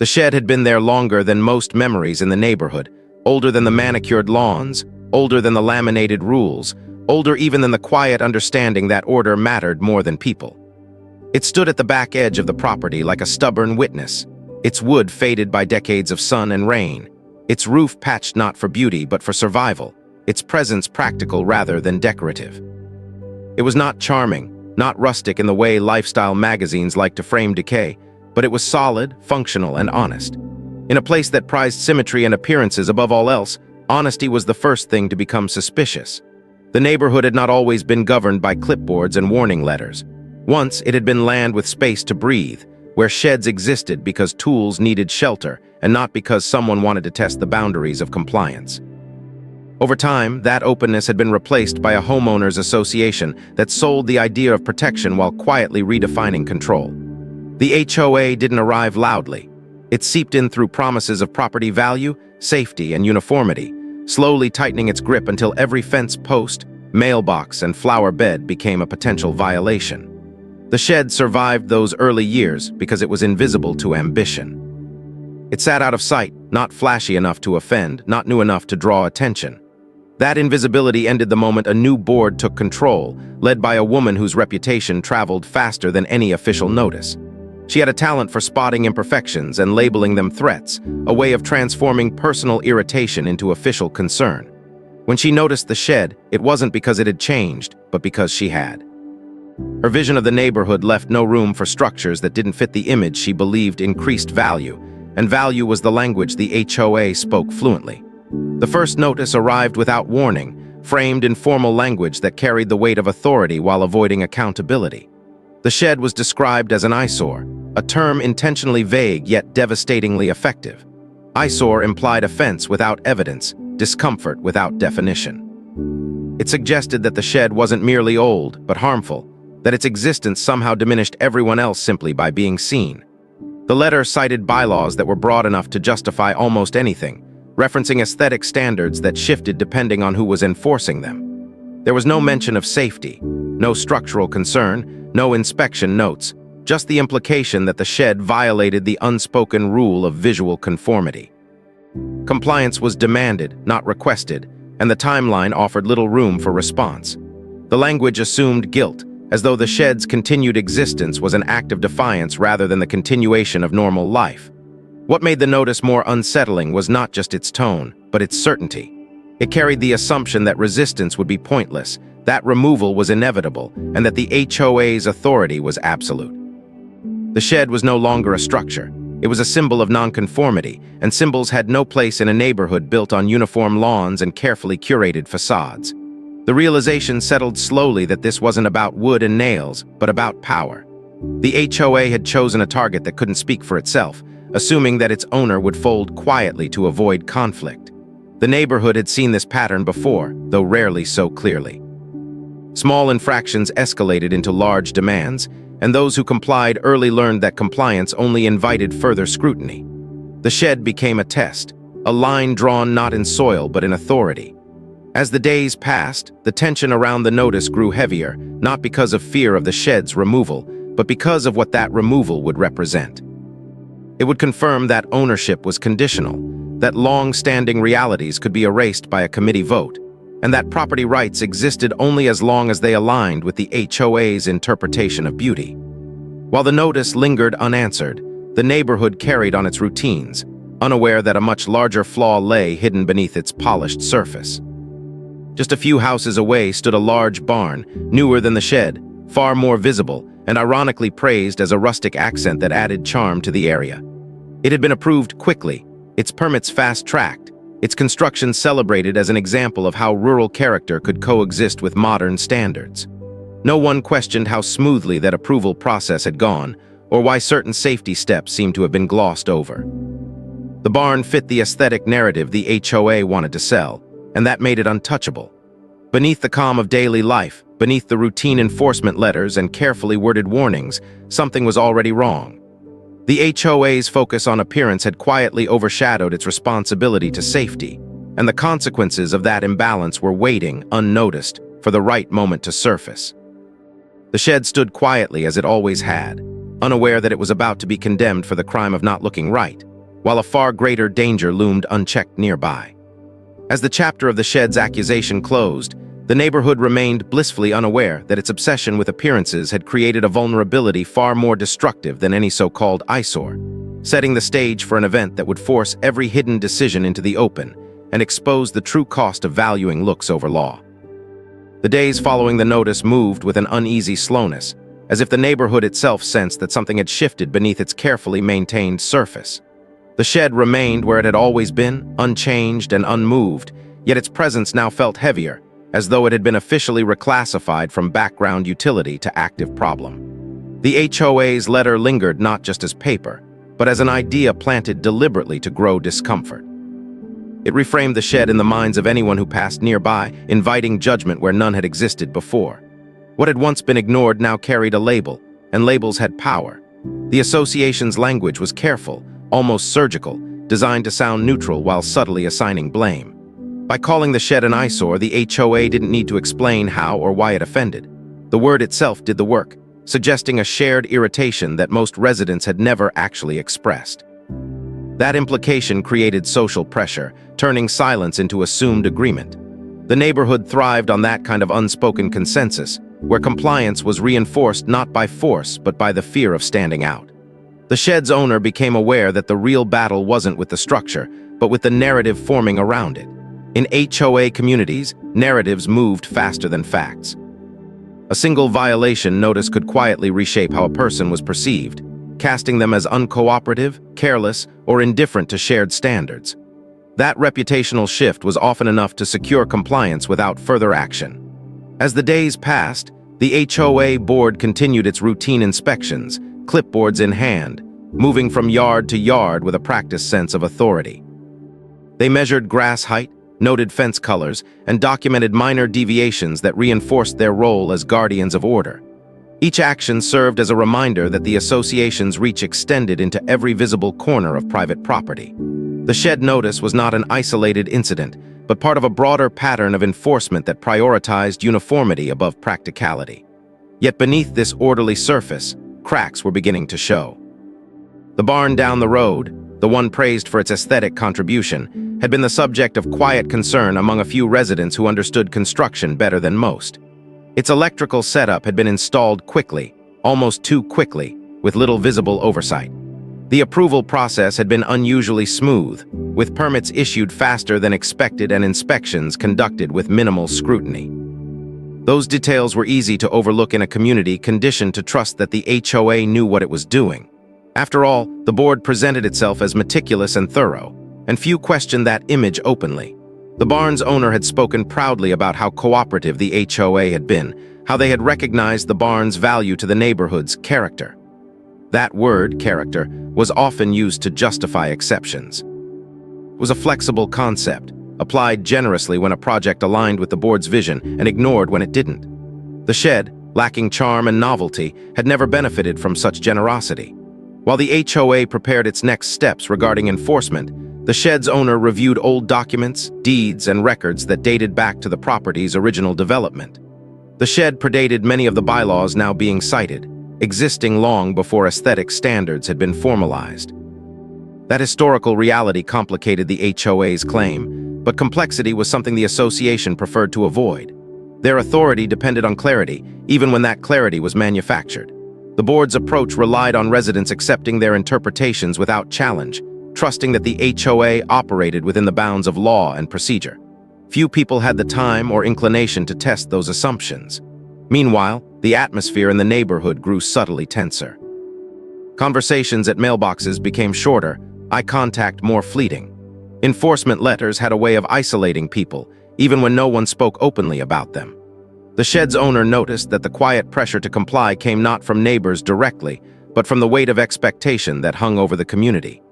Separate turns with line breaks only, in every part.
The shed had been there longer than most memories in the neighborhood, older than the manicured lawns, older than the laminated rules, older even than the quiet understanding that order mattered more than people. It stood at the back edge of the property like a stubborn witness, its wood faded by decades of sun and rain, its roof patched not for beauty but for survival, its presence practical rather than decorative. It was not charming, not rustic in the way lifestyle magazines like to frame decay, but it was solid, functional, and honest. In a place that prized symmetry and appearances above all else, honesty was the first thing to become suspicious. The neighborhood had not always been governed by clipboards and warning letters. Once it had been land with space to breathe, where sheds existed because tools needed shelter and not because someone wanted to test the boundaries of compliance. Over time, that openness had been replaced by a homeowners association that sold the idea of protection while quietly redefining control. The HOA didn't arrive loudly. It seeped in through promises of property value, safety, and uniformity, slowly tightening its grip until every fence post, mailbox, and flower bed became a potential violation. The shed survived those early years because it was invisible to ambition. It sat out of sight, not flashy enough to offend, not new enough to draw attention. That invisibility ended the moment a new board took control, led by a woman whose reputation traveled faster than any official notice. She had a talent for spotting imperfections and labeling them threats, a way of transforming personal irritation into official concern. When she noticed the shed, it wasn't because it had changed, but because she had. Her vision of the neighborhood left no room for structures that didn't fit the image she believed increased value, and value was the language the HOA spoke fluently. The first notice arrived without warning, framed in formal language that carried the weight of authority while avoiding accountability. The shed was described as an eyesore, a term intentionally vague yet devastatingly effective. Eyesore implied offense without evidence, discomfort without definition. It suggested that the shed wasn't merely old, but harmful, that its existence somehow diminished everyone else simply by being seen. The letter cited bylaws that were broad enough to justify almost anything, referencing aesthetic standards that shifted depending on who was enforcing them. There was no mention of safety, no structural concern, no inspection notes, just the implication that the shed violated the unspoken rule of visual conformity. Compliance was demanded, not requested, and the timeline offered little room for response. The language assumed guilt, as though the shed's continued existence was an act of defiance rather than the continuation of normal life. What made the notice more unsettling was not just its tone, but its certainty. It carried the assumption that resistance would be pointless, that removal was inevitable, and that the HOA's authority was absolute. The shed was no longer a structure. It was a symbol of nonconformity, and symbols had no place in a neighborhood built on uniform lawns and carefully curated facades. The realization settled slowly that this wasn't about wood and nails, but about power. The HOA had chosen a target that couldn't speak for itself, assuming that its owner would fold quietly to avoid conflict. The neighborhood had seen this pattern before, though rarely so clearly. Small infractions escalated into large demands, and those who complied early learned that compliance only invited further scrutiny. The shed became a test, a line drawn not in soil but in authority. As the days passed, the tension around the notice grew heavier, not because of fear of the shed's removal, but because of what that removal would represent. It would confirm that ownership was conditional, that long-standing realities could be erased by a committee vote, and that property rights existed only as long as they aligned with the HOA's interpretation of beauty. While the notice lingered unanswered, the neighborhood carried on its routines, unaware that a much larger flaw lay hidden beneath its polished surface. Just a few houses away stood a large barn, newer than the shed, far more visible, and ironically praised as a rustic accent that added charm to the area. It had been approved quickly, its permits fast-tracked, its construction celebrated as an example of how rural character could coexist with modern standards. No one questioned how smoothly that approval process had gone, or why certain safety steps seemed to have been glossed over. The barn fit the aesthetic narrative the HOA wanted to sell, and that made it untouchable. Beneath the calm of daily life, beneath the routine enforcement letters and carefully worded warnings, something was already wrong. The HOA's focus on appearance had quietly overshadowed its responsibility to safety, and the consequences of that imbalance were waiting, unnoticed, for the right moment to surface. The shed stood quietly as it always had, unaware that it was about to be condemned for the crime of not looking right. while a far greater danger loomed unchecked nearby. As the chapter of the shed's accusation closed, the neighborhood remained blissfully unaware that its obsession with appearances had created a vulnerability far more destructive than any so-called eyesore, setting the stage for an event that would force every hidden decision into the open and expose the true cost of valuing looks over law. The days following the notice moved with an uneasy slowness, as if the neighborhood itself sensed that something had shifted beneath its carefully maintained surface. The shed remained where it had always been, unchanged and unmoved, yet its presence now felt heavier, as though it had been officially reclassified from background utility to active problem. The HOA's letter lingered not just as paper, but as an idea planted deliberately to grow discomfort. It reframed the shed in the minds of anyone who passed nearby, inviting judgment where none had existed before. What had once been ignored now carried a label, and labels had power. The association's language was careful, almost surgical, designed to sound neutral while subtly assigning blame. By calling the shed an eyesore, the HOA didn't need to explain how or why it offended. The word itself did the work, suggesting a shared irritation that most residents had never actually expressed. That implication created social pressure, turning silence into assumed agreement. The neighborhood thrived on that kind of unspoken consensus, where compliance was reinforced not by force but by the fear of standing out. The shed's owner became aware that the real battle wasn't with the structure, but with the narrative forming around it. In HOA communities, narratives moved faster than facts. A single violation notice could quietly reshape how a person was perceived, casting them as uncooperative, careless, or indifferent to shared standards. That reputational shift was often enough to secure compliance without further action. As the days passed, the HOA board continued its routine inspections, clipboards in hand, moving from yard to yard with a practiced sense of authority. They measured grass height, noted fence colors, and documented minor deviations that reinforced their role as guardians of order. Each action served as a reminder that the association's reach extended into every visible corner of private property. The shed notice was not an isolated incident, but part of a broader pattern of enforcement that prioritized uniformity above practicality. Yet beneath this orderly surface, cracks were beginning to show. The barn down the road, the one praised for its aesthetic contribution, had been the subject of quiet concern among a few residents who understood construction better than most. Its electrical setup had been installed quickly, almost too quickly, with little visible oversight. The approval process had been unusually smooth, with permits issued faster than expected and inspections conducted with minimal scrutiny. Those details were easy to overlook in a community conditioned to trust that the HOA knew what it was doing. After all, the board presented itself as meticulous and thorough, and few questioned that image openly. The barn's owner had spoken proudly about how cooperative the HOA had been, how they had recognized the barn's value to the neighborhood's character. That word, character, was often used to justify exceptions. It was a flexible concept, applied generously when a project aligned with the board's vision and ignored when it didn't. The shed, lacking charm and novelty, had never benefited from such generosity. While the HOA prepared its next steps regarding enforcement, the shed's owner reviewed old documents, deeds, and records that dated back to the property's original development. The shed predated many of the bylaws now being cited, existing long before aesthetic standards had been formalized. That historical reality complicated the HOA's claim, but complexity was something the association preferred to avoid. Their authority depended on clarity, even when that clarity was manufactured. The board's approach relied on residents accepting their interpretations without challenge, trusting that the HOA operated within the bounds of law and procedure. Few people had the time or inclination to test those assumptions. Meanwhile, the atmosphere in the neighborhood grew subtly tenser. Conversations at mailboxes became shorter, eye contact more fleeting. Enforcement letters had a way of isolating people, even when no one spoke openly about them. The shed's owner noticed that the quiet pressure to comply came not from neighbors directly, but from the weight of expectation that hung over the community.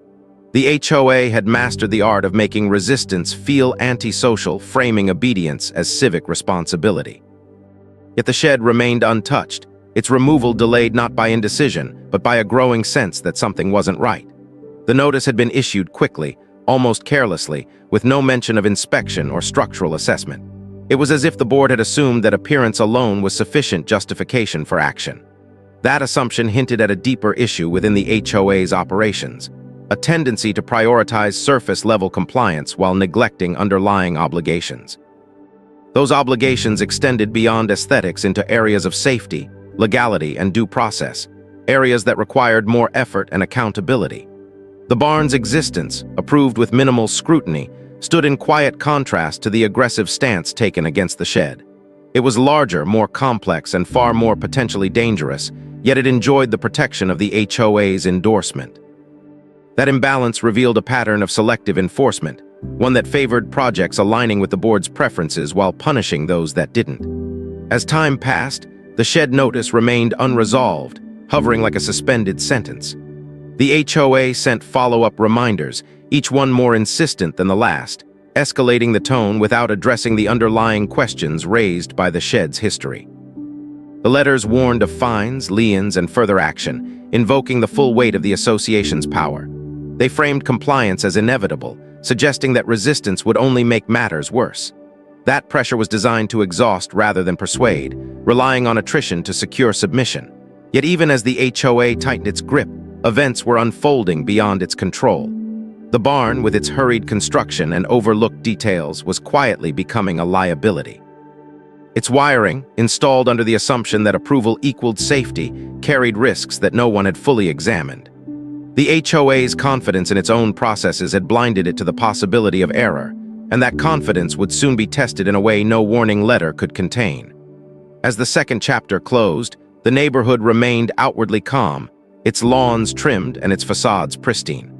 The HOA had mastered the art of making resistance feel antisocial, framing obedience as civic responsibility. Yet the shed remained untouched, its removal delayed not by indecision, but by a growing sense that something wasn't right. The notice had been issued quickly, almost carelessly, with no mention of inspection or structural assessment. It was as if the board had assumed that appearance alone was sufficient justification for action. That assumption hinted at a deeper issue within the HOA's operations. a tendency to prioritize surface-level compliance while neglecting underlying obligations. Those obligations extended beyond aesthetics into areas of safety, legality, and due process, areas that required more effort and accountability. The barn's existence, approved with minimal scrutiny, stood in quiet contrast to the aggressive stance taken against the shed. It was larger, more complex, and far more potentially dangerous, yet it enjoyed the protection of the HOA's endorsement. That imbalance revealed a pattern of selective enforcement, one that favored projects aligning with the board's preferences while punishing those that didn't. As time passed, the shed notice remained unresolved, hovering like a suspended sentence. The HOA sent follow-up reminders, each one more insistent than the last, escalating the tone without addressing the underlying questions raised by the shed's history. The letters warned of fines, liens, and further action, invoking the full weight of the association's power. They framed compliance as inevitable, suggesting that resistance would only make matters worse. That pressure was designed to exhaust rather than persuade, relying on attrition to secure submission. Yet even as the HOA tightened its grip, events were unfolding beyond its control. The barn, with its hurried construction and overlooked details, was quietly becoming a liability. Its wiring, installed under the assumption that approval equaled safety, carried risks that no one had fully examined. The HOA's confidence in its own processes had blinded it to the possibility of error, and that confidence would soon be tested in a way no warning letter could contain. As the second chapter closed, the neighborhood remained outwardly calm, its lawns trimmed and its facades pristine.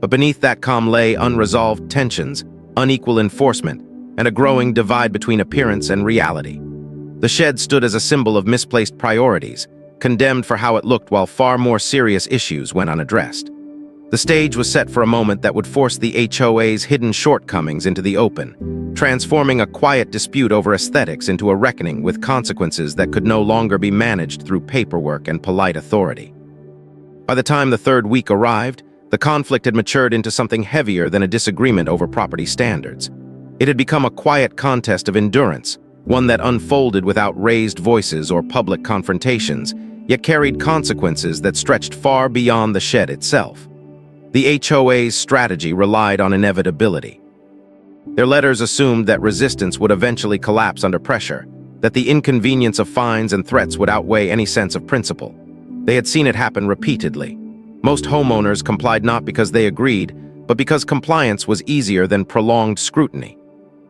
But beneath that calm lay unresolved tensions, unequal enforcement, and a growing divide between appearance and reality. The shed stood as a symbol of misplaced priorities, condemned for how it looked while far more serious issues went unaddressed. The stage was set for a moment that would force the HOA's hidden shortcomings into the open, transforming a quiet dispute over aesthetics into a reckoning with consequences that could no longer be managed through paperwork and polite authority. By the time the third week arrived, the conflict had matured into something heavier than a disagreement over property standards. It had become a quiet contest of endurance, one that unfolded without raised voices or public confrontations, yet carried consequences that stretched far beyond the shed itself. The HOA's strategy relied on inevitability. Their letters assumed that resistance would eventually collapse under pressure, that the inconvenience of fines and threats would outweigh any sense of principle. They had seen it happen repeatedly. Most homeowners complied not because they agreed, but because compliance was easier than prolonged scrutiny.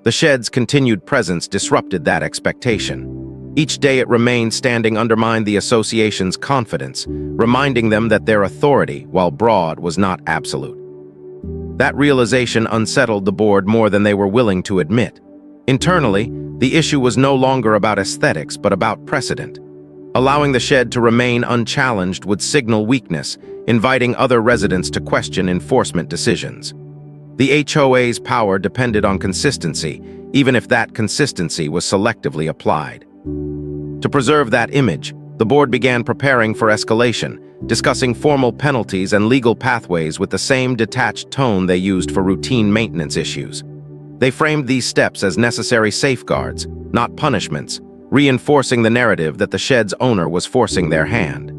The shed's continued presence disrupted that expectation. Each day it remained standing undermined the association's confidence, reminding them that their authority, while broad, was not absolute. That realization unsettled the board more than they were willing to admit. Internally, the issue was no longer about aesthetics but about precedent. Allowing the shed to remain unchallenged would signal weakness, inviting other residents to question enforcement decisions. The HOA's power depended on consistency, even if that consistency was selectively applied. To preserve that image, the board began preparing for escalation, discussing formal penalties and legal pathways with the same detached tone they used for routine maintenance issues. They framed these steps as necessary safeguards, not punishments, reinforcing the narrative that the shed's owner was forcing their hand.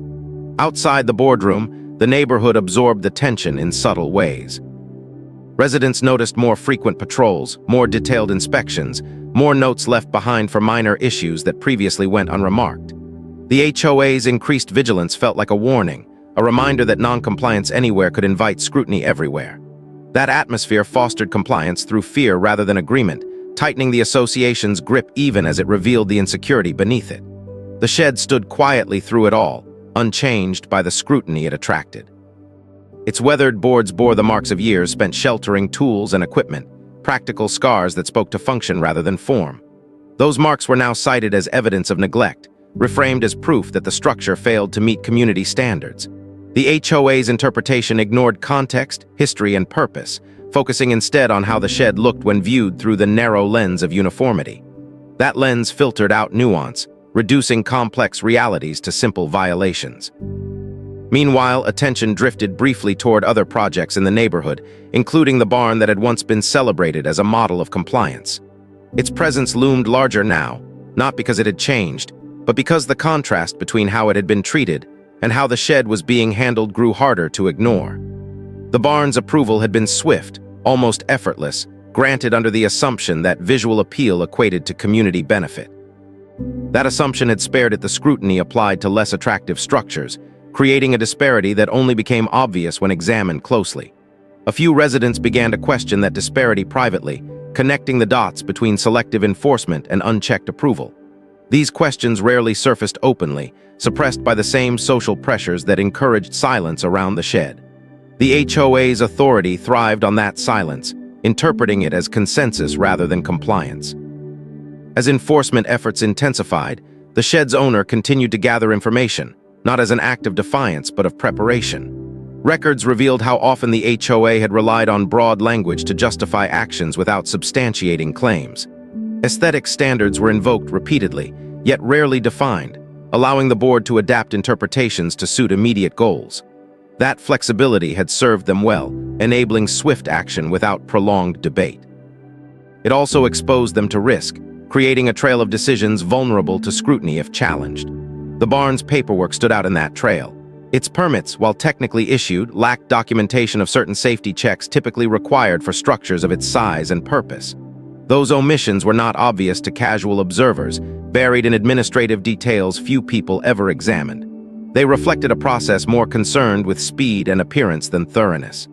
Outside the boardroom, the neighborhood absorbed the tension in subtle ways. Residents noticed more frequent patrols, more detailed inspections, more notes left behind for minor issues that previously went unremarked. The HOA's increased vigilance felt like a warning, a reminder that noncompliance anywhere could invite scrutiny everywhere. That atmosphere fostered compliance through fear rather than agreement, tightening the association's grip even as it revealed the insecurity beneath it. The shed stood quietly through it all, unchanged by the scrutiny it attracted. Its weathered boards bore the marks of years spent sheltering tools and equipment, practical scars that spoke to function rather than form. Those marks were now cited as evidence of neglect, reframed as proof that the structure failed to meet community standards. The HOA's interpretation ignored context, history, and purpose, focusing instead on how the shed looked when viewed through the narrow lens of uniformity. That lens filtered out nuance, reducing complex realities to simple violations. Meanwhile, attention drifted briefly toward other projects in the neighborhood, including the barn that had once been celebrated as a model of compliance. Its presence loomed larger now, not because it had changed, but because the contrast between how it had been treated and how the shed was being handled grew harder to ignore. The barn's approval had been swift, almost effortless, granted under the assumption that visual appeal equated to community benefit. That assumption had spared it the scrutiny applied to less attractive structures, creating a disparity that only became obvious when examined closely. A few residents began to question that disparity privately, connecting the dots between selective enforcement and unchecked approval. These questions rarely surfaced openly, suppressed by the same social pressures that encouraged silence around the shed. The HOA's authority thrived on that silence, interpreting it as consensus rather than compliance. As enforcement efforts intensified, the shed's owner continued to gather information, not as an act of defiance but of preparation. Records revealed how often the HOA had relied on broad language to justify actions without substantiating claims. Aesthetic standards were invoked repeatedly, yet rarely defined, allowing the board to adapt interpretations to suit immediate goals. That flexibility had served them well, enabling swift action without prolonged debate. It also exposed them to risk, creating a trail of decisions vulnerable to scrutiny if challenged. The barn's paperwork stood out in that trail. Its permits, while technically issued, lacked documentation of certain safety checks typically required for structures of its size and purpose. Those omissions were not obvious to casual observers, buried in administrative details few people ever examined. They reflected a process more concerned with speed and appearance than thoroughness.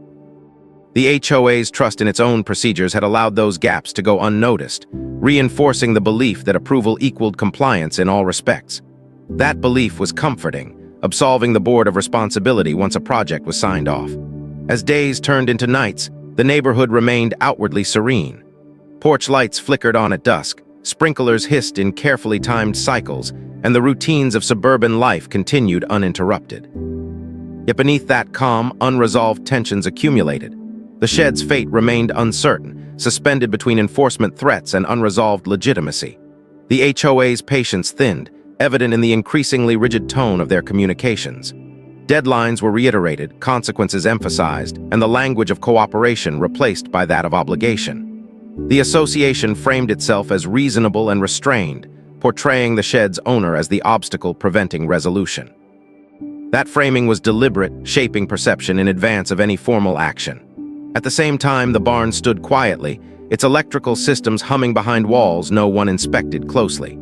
The HOA's trust in its own procedures had allowed those gaps to go unnoticed, reinforcing the belief that approval equaled compliance in all respects. That belief was comforting, absolving the board of responsibility once a project was signed off. As days turned into nights, the neighborhood remained outwardly serene. Porch lights flickered on at dusk, sprinklers hissed in carefully timed cycles, and the routines of suburban life continued uninterrupted. Yet beneath that calm, unresolved tensions accumulated. The shed's fate remained uncertain, suspended between enforcement threats and unresolved legitimacy. The HOA's patience thinned, evident in the increasingly rigid tone of their communications. Deadlines were reiterated, consequences emphasized, and the language of cooperation replaced by that of obligation. The association framed itself as reasonable and restrained, portraying the shed's owner as the obstacle preventing resolution. That framing was deliberate, shaping perception in advance of any formal action. At the same time, the barn stood quietly, its electrical systems humming behind walls no one inspected closely.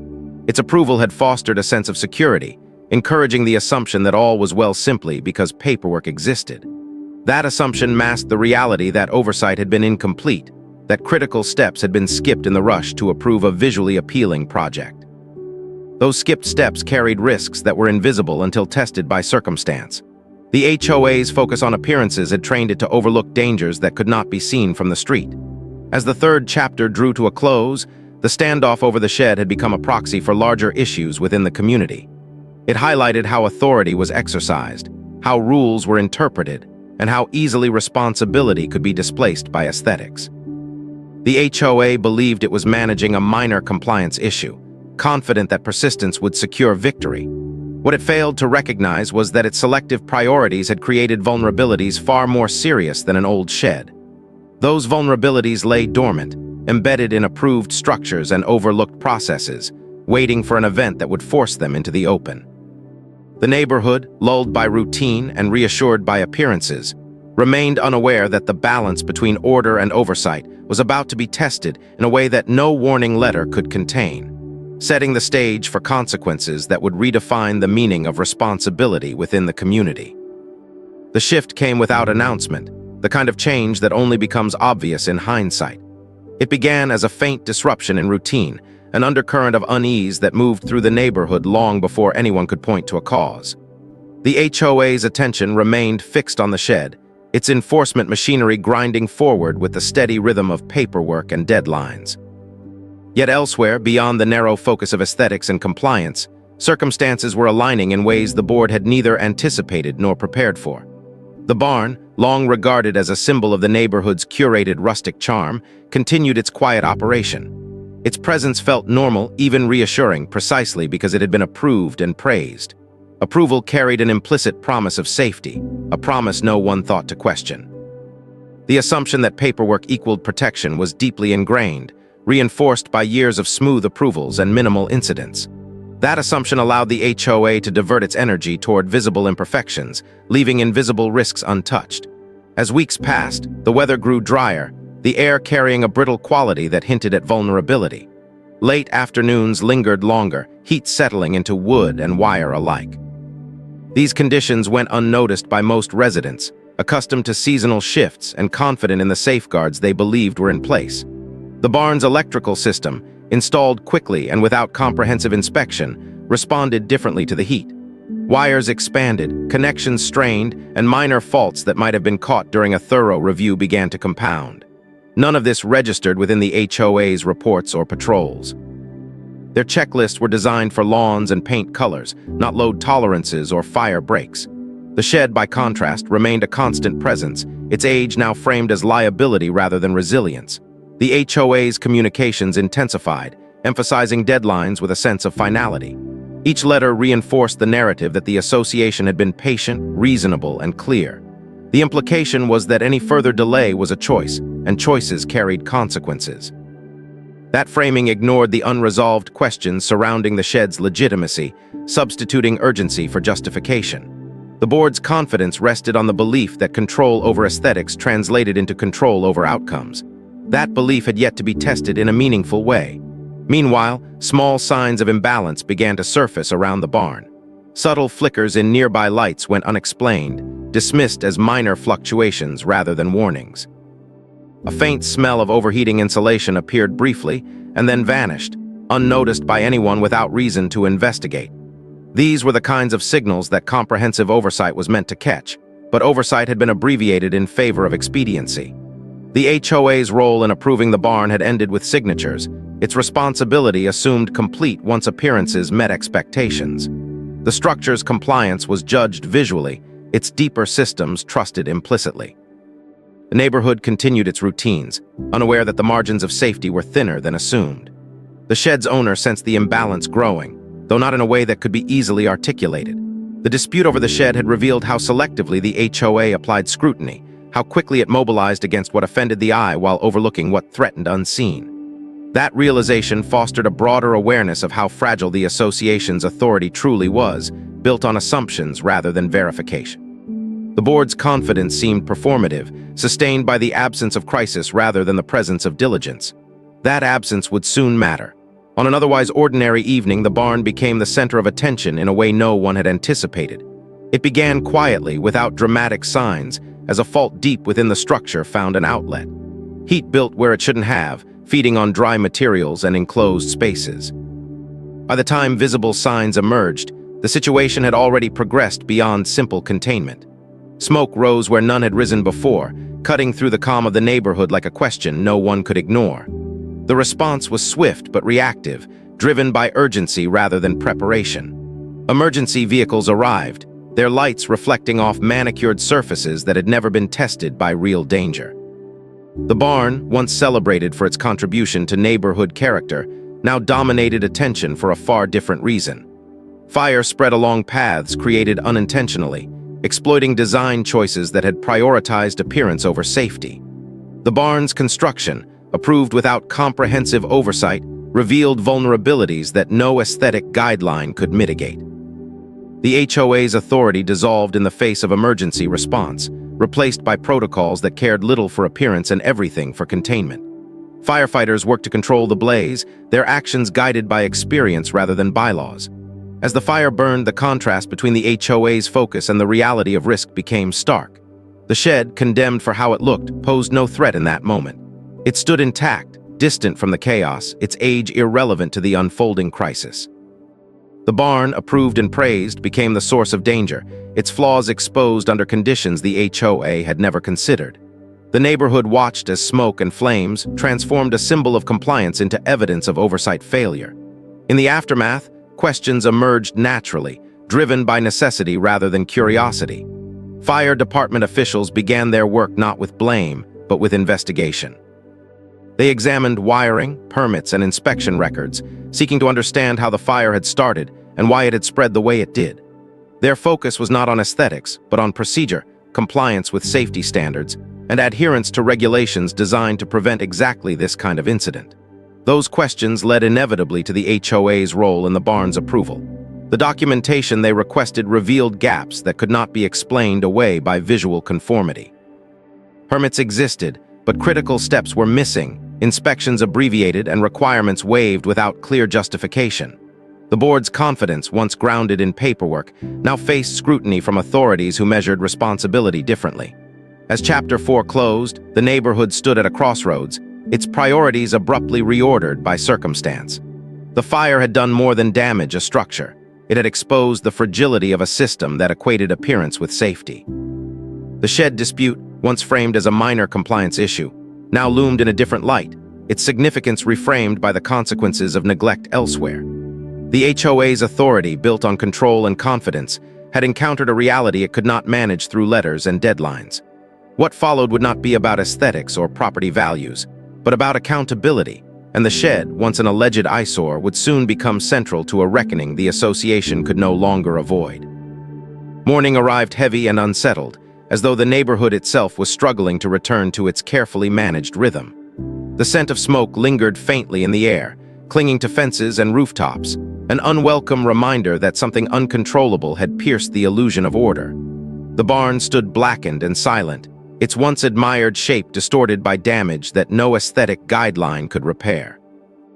Its approval had fostered a sense of security, encouraging the assumption that all was well simply because paperwork existed. That assumption masked the reality that oversight had been incomplete, that critical steps had been skipped in the rush to approve a visually appealing project. Those skipped steps carried risks that were invisible until tested by circumstance. The HOA's focus on appearances had trained it to overlook dangers that could not be seen from the street. As the third chapter drew to a close, the standoff over the shed had become a proxy for larger issues within the community. It highlighted how authority was exercised, how rules were interpreted, and how easily responsibility could be displaced by aesthetics. The HOA believed it was managing a minor compliance issue, confident that persistence would secure victory. What it failed to recognize was that its selective priorities had created vulnerabilities far more serious than an old shed. Those vulnerabilities lay dormant, embedded in approved structures and overlooked processes, waiting for an event that would force them into the open. The neighborhood, lulled by routine and reassured by appearances, remained unaware that the balance between order and oversight was about to be tested in a way that no warning letter could contain, setting the stage for consequences that would redefine the meaning of responsibility within the community. The shift came without announcement, the kind of change that only becomes obvious in hindsight. It began as a faint disruption in routine, an undercurrent of unease that moved through the neighborhood long before anyone could point to a cause. The HOA's attention remained fixed on the shed, its enforcement machinery grinding forward with the steady rhythm of paperwork and deadlines. Yet elsewhere, beyond the narrow focus of aesthetics and compliance, circumstances were aligning in ways the board had neither anticipated nor prepared for. The barn, long regarded as a symbol of the neighborhood's curated rustic charm, continued its quiet operation. Its presence felt normal, even reassuring, precisely because it had been approved and praised. Approval carried an implicit promise of safety, a promise no one thought to question. The assumption that paperwork equaled protection was deeply ingrained, reinforced by years of smooth approvals and minimal incidents. That assumption allowed the HOA to divert its energy toward visible imperfections, leaving invisible risks untouched. As weeks passed, the weather grew drier, the air carrying a brittle quality that hinted at vulnerability. Late afternoons lingered longer, heat settling into wood and wire alike. These conditions went unnoticed by most residents, accustomed to seasonal shifts and confident in the safeguards they believed were in place. The barn's electrical system, installed quickly and without comprehensive inspection, responded differently to the heat. Wires expanded, connections strained, and minor faults that might have been caught during a thorough review began to compound. None of this registered within the HOA's reports or patrols. Their checklists were designed for lawns and paint colors, not load tolerances or fire breaks. The shed, by contrast, remained a constant presence, its age now framed as liability rather than resilience. The HOA's communications intensified, emphasizing deadlines with a sense of finality. Each letter reinforced the narrative that the association had been patient, reasonable, and clear. The implication was that any further delay was a choice, and choices carried consequences. That framing ignored the unresolved questions surrounding the shed's legitimacy, substituting urgency for justification. The board's confidence rested on the belief that control over aesthetics translated into control over outcomes. That belief had yet to be tested in a meaningful way. Meanwhile, small signs of imbalance began to surface around the barn. Subtle flickers in nearby lights went unexplained, dismissed as minor fluctuations rather than warnings. A faint smell of overheating insulation appeared briefly and then vanished, unnoticed by anyone without reason to investigate. These were the kinds of signals that comprehensive oversight was meant to catch, but oversight had been abbreviated in favor of expediency. The HOA's role in approving the barn had ended with signatures, its responsibility assumed complete once appearances met expectations. The structure's compliance was judged visually, its deeper systems trusted implicitly. The neighborhood continued its routines, unaware that the margins of safety were thinner than assumed. The shed's owner sensed the imbalance growing, though not in a way that could be easily articulated. The dispute over the shed had revealed how selectively the HOA applied scrutiny, how quickly it mobilized against what offended the eye while overlooking what threatened unseen. That realization fostered a broader awareness of how fragile the association's authority truly was, built on assumptions rather than verification. The board's confidence seemed performative, sustained by the absence of crisis rather than the presence of diligence. That absence would soon matter. On an otherwise ordinary evening, the barn became the center of attention in a way no one had anticipated. It began quietly, without dramatic signs, as a fault deep within the structure found an outlet. Heat built where it shouldn't have, feeding on dry materials and enclosed spaces. By the time visible signs emerged, the situation had already progressed beyond simple containment. Smoke rose where none had risen before, cutting through the calm of the neighborhood like a question no one could ignore. The response was swift but reactive, driven by urgency rather than preparation. Emergency vehicles arrived, their lights reflecting off manicured surfaces that had never been tested by real danger. The barn, once celebrated for its contribution to neighborhood character, now dominated attention for a far different reason. Fire spread along paths created unintentionally, exploiting design choices that had prioritized appearance over safety. The barn's construction, approved without comprehensive oversight, revealed vulnerabilities that no aesthetic guideline could mitigate. The HOA's authority dissolved in the face of emergency response, replaced by protocols that cared little for appearance and everything for containment. Firefighters worked to control the blaze, their actions guided by experience rather than bylaws. As the fire burned, the contrast between the HOA's focus and the reality of risk became stark. The shed, condemned for how it looked, posed no threat in that moment. It stood intact, distant from the chaos, its age irrelevant to the unfolding crisis. The barn, approved and praised, became the source of danger, its flaws exposed under conditions the HOA had never considered. The neighborhood watched as smoke and flames transformed a symbol of compliance into evidence of oversight failure. In the aftermath, questions emerged naturally, driven by necessity rather than curiosity. Fire department officials began their work not with blame, but with investigation. They examined wiring, permits, and inspection records, seeking to understand how the fire had started and why it had spread the way it did. Their focus was not on aesthetics, but on procedure, compliance with safety standards, and adherence to regulations designed to prevent exactly this kind of incident. Those questions led inevitably to the HOA's role in the barn's approval. The documentation they requested revealed gaps that could not be explained away by visual conformity. Permits existed, but critical steps were missing, inspections abbreviated and requirements waived without clear justification. The board's confidence, once grounded in paperwork, now faced scrutiny from authorities who measured responsibility differently. As Chapter 4 closed, the neighborhood stood at a crossroads, its priorities abruptly reordered by circumstance. The fire had done more than damage a structure. It had exposed the fragility of a system that equated appearance with safety. The shed dispute, once framed as a minor compliance issue, now loomed in a different light, its significance reframed by the consequences of neglect elsewhere. The HOA's authority, built on control and confidence, had encountered a reality it could not manage through letters and deadlines. What followed would not be about aesthetics or property values, but about accountability, and the shed, once an alleged eyesore, would soon become central to a reckoning the association could no longer avoid. Morning arrived heavy and unsettled, as though the neighborhood itself was struggling to return to its carefully managed rhythm. The scent of smoke lingered faintly in the air, clinging to fences and rooftops, an unwelcome reminder that something uncontrollable had pierced the illusion of order. The barn stood blackened and silent, its once admired shape distorted by damage that no aesthetic guideline could repair.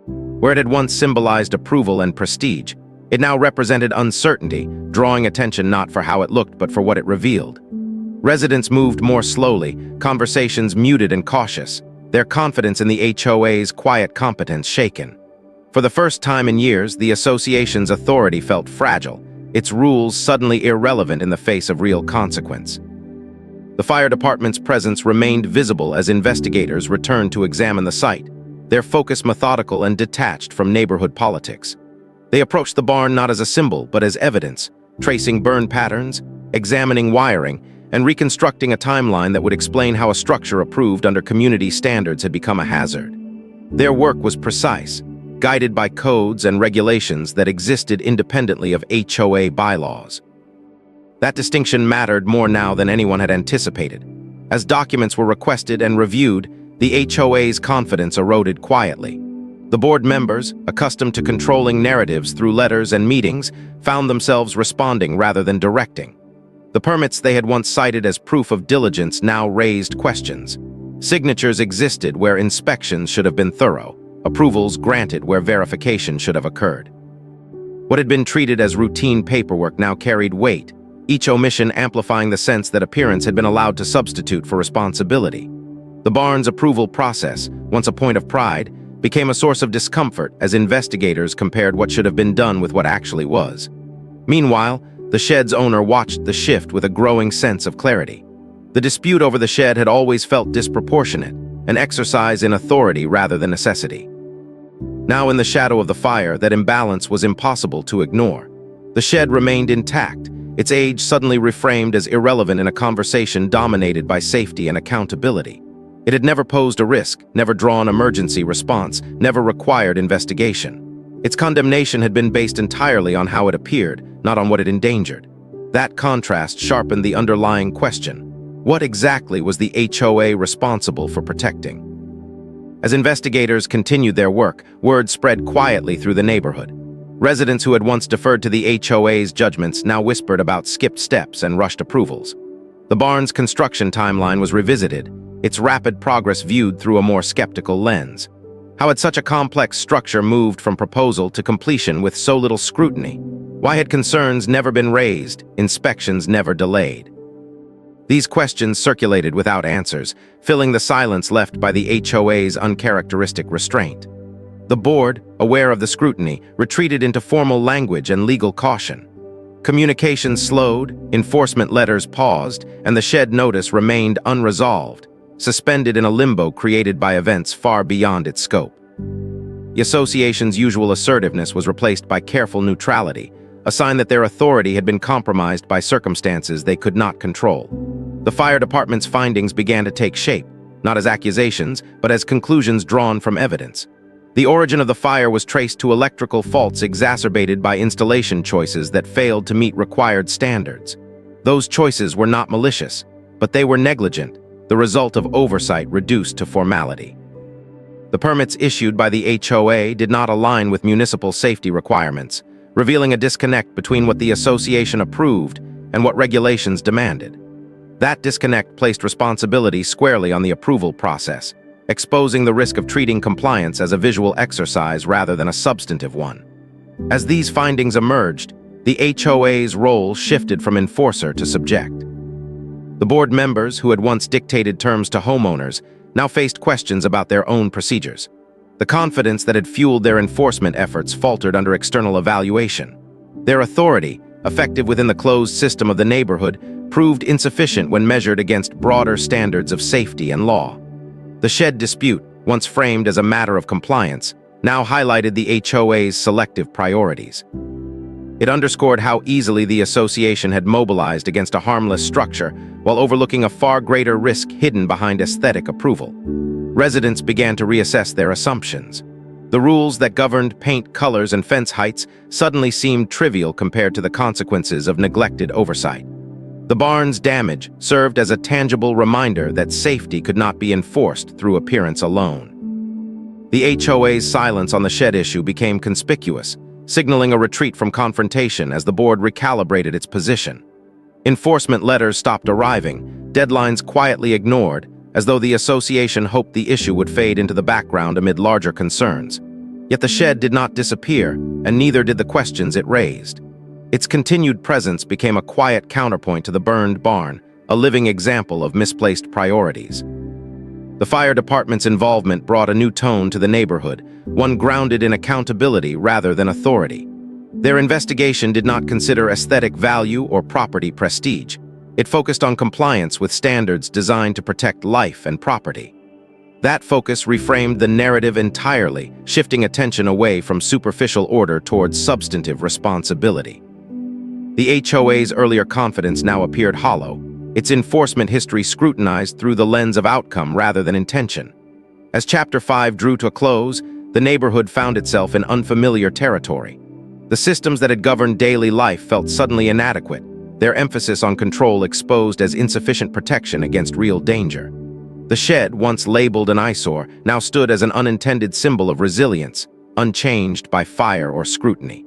Where it had once symbolized approval and prestige, it now represented uncertainty, drawing attention not for how it looked but for what it revealed. Residents moved more slowly, conversations muted and cautious, their confidence in the HOA's quiet competence shaken. For the first time in years, the association's authority felt fragile, its rules suddenly irrelevant in the face of real consequence. The fire department's presence remained visible as investigators returned to examine the site, their focus methodical and detached from neighborhood politics. They approached the barn not as a symbol, but as evidence, tracing burn patterns, examining wiring, and reconstructing a timeline that would explain how a structure approved under community standards had become a hazard. Their work was precise, guided by codes and regulations that existed independently of HOA bylaws. That distinction mattered more now than anyone had anticipated. As documents were requested and reviewed, the HOA's confidence eroded quietly. The board members, accustomed to controlling narratives through letters and meetings, found themselves responding rather than directing. The permits they had once cited as proof of diligence now raised questions. Signatures existed where inspections should have been thorough, approvals granted where verification should have occurred. What had been treated as routine paperwork now carried weight, each omission amplifying the sense that appearance had been allowed to substitute for responsibility. The barn's approval process, once a point of pride, became a source of discomfort as investigators compared what should have been done with what actually was. Meanwhile, the shed's owner watched the shift with a growing sense of clarity. The dispute over the shed had always felt disproportionate, an exercise in authority rather than necessity. Now, in the shadow of the fire, that imbalance was impossible to ignore. The shed remained intact, its age suddenly reframed as irrelevant in a conversation dominated by safety and accountability. It had never posed a risk, never drawn emergency response, never required investigation. Its condemnation had been based entirely on how it appeared, not on what it endangered. That contrast sharpened the underlying question: what exactly was the HOA responsible for protecting? As investigators continued their work, word spread quietly through the neighborhood. Residents who had once deferred to the HOA's judgments now whispered about skipped steps and rushed approvals. The barn's construction timeline was revisited, its rapid progress viewed through a more skeptical lens. How had such a complex structure moved from proposal to completion with so little scrutiny? Why had concerns never been raised, inspections never delayed? These questions circulated without answers, filling the silence left by the HOA's uncharacteristic restraint. The board, aware of the scrutiny, retreated into formal language and legal caution. Communication slowed, enforcement letters paused, and the shed notice remained unresolved, suspended in a limbo created by events far beyond its scope. The association's usual assertiveness was replaced by careful neutrality, a sign that their authority had been compromised by circumstances they could not control. The fire department's findings began to take shape, not as accusations, but as conclusions drawn from evidence. The origin of the fire was traced to electrical faults exacerbated by installation choices that failed to meet required standards. Those choices were not malicious, but they were negligent, the result of oversight reduced to formality. The permits issued by the HOA did not align with municipal safety requirements, revealing a disconnect between what the association approved and what regulations demanded. That disconnect placed responsibility squarely on the approval process, exposing the risk of treating compliance as a visual exercise rather than a substantive one. As these findings emerged, the HOA's role shifted from enforcer to subject. The board members, who had once dictated terms to homeowners, now faced questions about their own procedures. The confidence that had fueled their enforcement efforts faltered under external evaluation. Their authority, effective within the closed system of the neighborhood, proved insufficient when measured against broader standards of safety and law. The shed dispute, once framed as a matter of compliance, now highlighted the HOA's selective priorities. It underscored how easily the association had mobilized against a harmless structure while overlooking a far greater risk hidden behind aesthetic approval. Residents began to reassess their assumptions. The rules that governed paint colors and fence heights suddenly seemed trivial compared to the consequences of neglected oversight. The barn's damage served as a tangible reminder that safety could not be enforced through appearance alone. The HOA's silence on the shed issue became conspicuous, signaling a retreat from confrontation as the board recalibrated its position. Enforcement letters stopped arriving, deadlines quietly ignored, as though the association hoped the issue would fade into the background amid larger concerns. Yet the shed did not disappear, and neither did the questions it raised. Its continued presence became a quiet counterpoint to the burned barn, a living example of misplaced priorities. The fire department's involvement brought a new tone to the neighborhood, one grounded in accountability rather than authority. Their investigation did not consider aesthetic value or property prestige. It focused on compliance with standards designed to protect life and property. That focus reframed the narrative entirely, shifting attention away from superficial order towards substantive responsibility. The HOA's earlier confidence now appeared hollow, its enforcement history scrutinized through the lens of outcome rather than intention. As Chapter 5 drew to a close, the neighborhood found itself in unfamiliar territory. The systems that had governed daily life felt suddenly inadequate, their emphasis on control exposed as insufficient protection against real danger. The shed, once labeled an eyesore, now stood as an unintended symbol of resilience, unchanged by fire or scrutiny.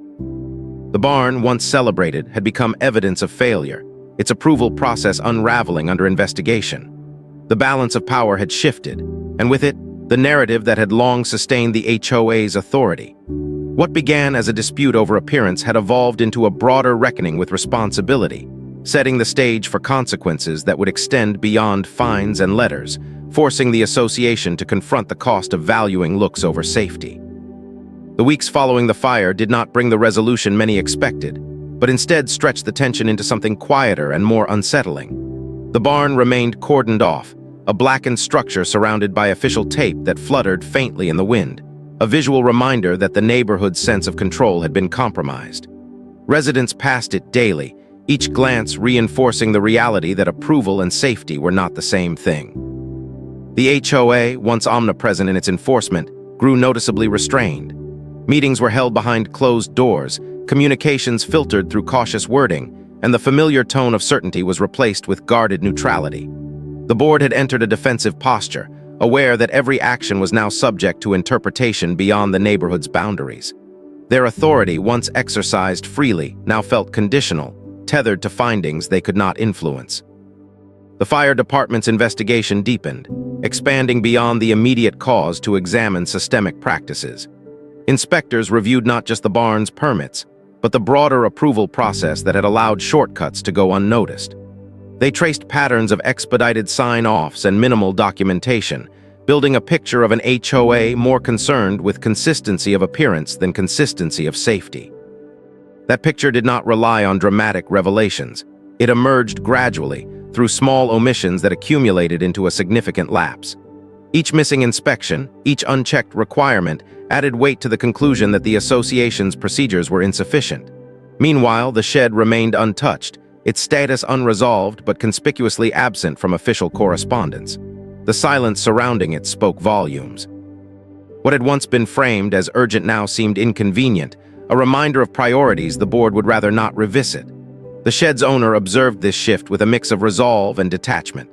The barn, once celebrated, had become evidence of failure, its approval process unraveling under investigation. The balance of power had shifted, and with it, the narrative that had long sustained the HOA's authority. What began as a dispute over appearance had evolved into a broader reckoning with responsibility, setting the stage for consequences that would extend beyond fines and letters, forcing the association to confront the cost of valuing looks over safety. The weeks following the fire did not bring the resolution many expected, but instead stretched the tension into something quieter and more unsettling. The barn remained cordoned off, a blackened structure surrounded by official tape that fluttered faintly in the wind, a visual reminder that the neighborhood's sense of control had been compromised. Residents passed it daily, each glance reinforcing the reality that approval and safety were not the same thing. The HOA, once omnipresent in its enforcement, grew noticeably restrained. Meetings were held behind closed doors, communications filtered through cautious wording, and the familiar tone of certainty was replaced with guarded neutrality. The board had entered a defensive posture, aware that every action was now subject to interpretation beyond the neighborhood's boundaries. Their authority, once exercised freely, now felt conditional, tethered to findings they could not influence. The fire department's investigation deepened, expanding beyond the immediate cause to examine systemic practices. Inspectors reviewed not just the barn's permits, but the broader approval process that had allowed shortcuts to go unnoticed. They traced patterns of expedited sign-offs and minimal documentation, building a picture of an HOA more concerned with consistency of appearance than consistency of safety. That picture did not rely on dramatic revelations. It emerged gradually, through small omissions that accumulated into a significant lapse. Each missing inspection, each unchecked requirement, added weight to the conclusion that the association's procedures were insufficient. Meanwhile, the shed remained untouched, its status unresolved but conspicuously absent from official correspondence. The silence surrounding it spoke volumes. What had once been framed as urgent now seemed inconvenient, a reminder of priorities the board would rather not revisit. The shed's owner observed this shift with a mix of resolve and detachment.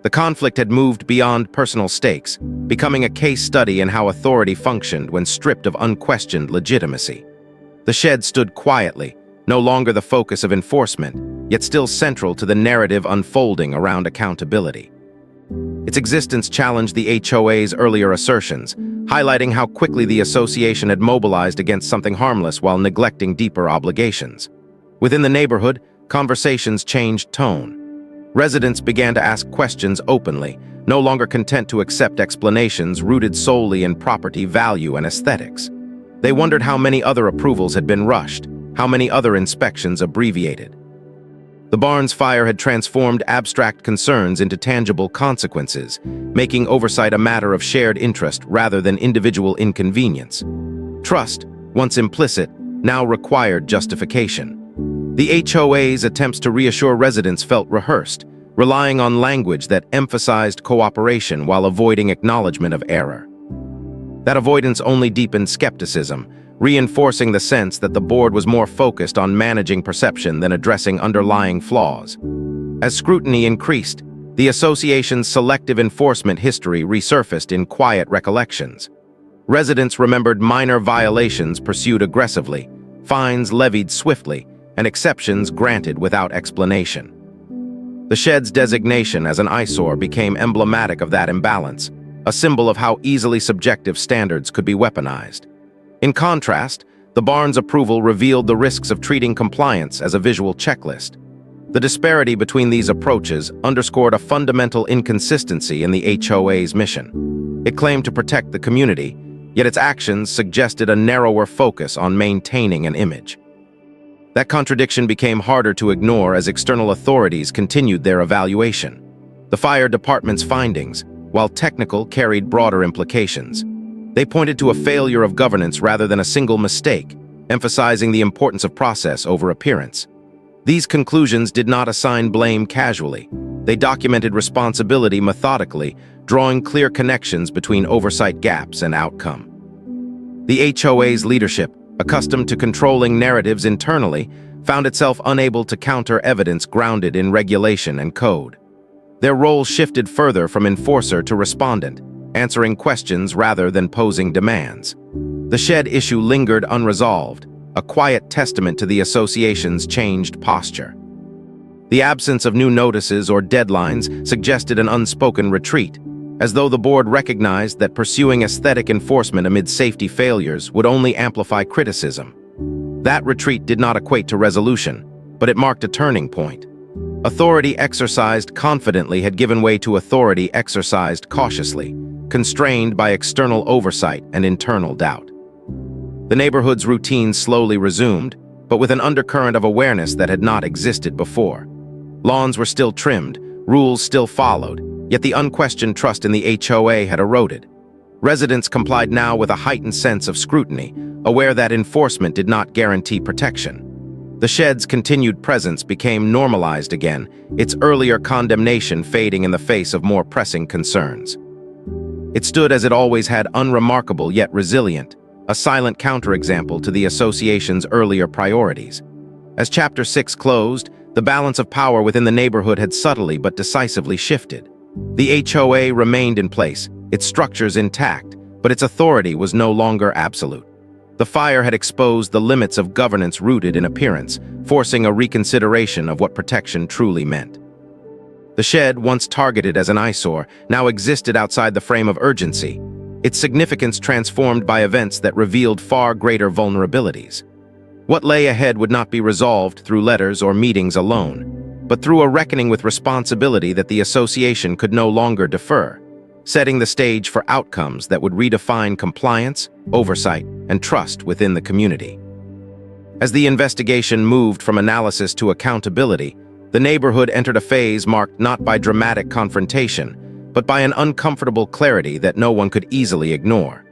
The conflict had moved beyond personal stakes, becoming a case study in how authority functioned when stripped of unquestioned legitimacy. The shed stood quietly, no longer the focus of enforcement, yet still central to the narrative unfolding around accountability. Its existence challenged the HOA's earlier assertions, highlighting how quickly the association had mobilized against something harmless while neglecting deeper obligations. Within the neighborhood, conversations changed tone. Residents began to ask questions openly, no longer content to accept explanations rooted solely in property value and aesthetics. They wondered how many other approvals had been rushed, how many other inspections abbreviated. The Barnes fire had transformed abstract concerns into tangible consequences, making oversight a matter of shared interest rather than individual inconvenience. Trust, once implicit, now required justification. The HOA's attempts to reassure residents felt rehearsed, relying on language that emphasized cooperation while avoiding acknowledgement of error. That avoidance only deepened skepticism, reinforcing the sense that the board was more focused on managing perception than addressing underlying flaws. As scrutiny increased, the association's selective enforcement history resurfaced in quiet recollections. Residents remembered minor violations pursued aggressively, fines levied swiftly, and exceptions granted without explanation. The shed's designation as an eyesore became emblematic of that imbalance, a symbol of how easily subjective standards could be weaponized. In contrast, the Barnes approval revealed the risks of treating compliance as a visual checklist. The disparity between these approaches underscored a fundamental inconsistency in the HOA's mission. It claimed to protect the community, yet its actions suggested a narrower focus on maintaining an image. That contradiction became harder to ignore as external authorities continued their evaluation. The fire department's findings, while technical, carried broader implications. They pointed to a failure of governance rather than a single mistake, emphasizing the importance of process over appearance. These conclusions did not assign blame casually. They documented responsibility methodically, drawing clear connections between oversight gaps and outcome. The HOA's leadership, accustomed to controlling narratives internally, found itself unable to counter evidence grounded in regulation and code. Their role shifted further from enforcer to respondent, answering questions rather than posing demands. The shed issue lingered unresolved, a quiet testament to the association's changed posture. The absence of new notices or deadlines suggested an unspoken retreat, as though the board recognized that pursuing aesthetic enforcement amid safety failures would only amplify criticism. That retreat did not equate to resolution, but it marked a turning point. Authority exercised confidently had given way to authority exercised cautiously, constrained by external oversight and internal doubt. The neighborhood's routine slowly resumed, but with an undercurrent of awareness that had not existed before. Lawns were still trimmed, rules still followed, yet the unquestioned trust in the HOA had eroded. Residents complied now with a heightened sense of scrutiny, aware that enforcement did not guarantee protection. The shed's continued presence became normalized again, its earlier condemnation fading in the face of more pressing concerns. It stood as it always had, unremarkable yet resilient, a silent counterexample to the association's earlier priorities. As Chapter 6 closed, the balance of power within the neighborhood had subtly but decisively shifted. The HOA remained in place, its structures intact, but its authority was no longer absolute. The fire had exposed the limits of governance rooted in appearance, forcing a reconsideration of what protection truly meant. The shed, once targeted as an eyesore, now existed outside the frame of urgency, its significance transformed by events that revealed far greater vulnerabilities. What lay ahead would not be resolved through letters or meetings alone, but through a reckoning with responsibility that the association could no longer defer, setting the stage for outcomes that would redefine compliance, oversight, and trust within the community. As the investigation moved from analysis to accountability, the neighborhood entered a phase marked not by dramatic confrontation, but by an uncomfortable clarity that no one could easily ignore.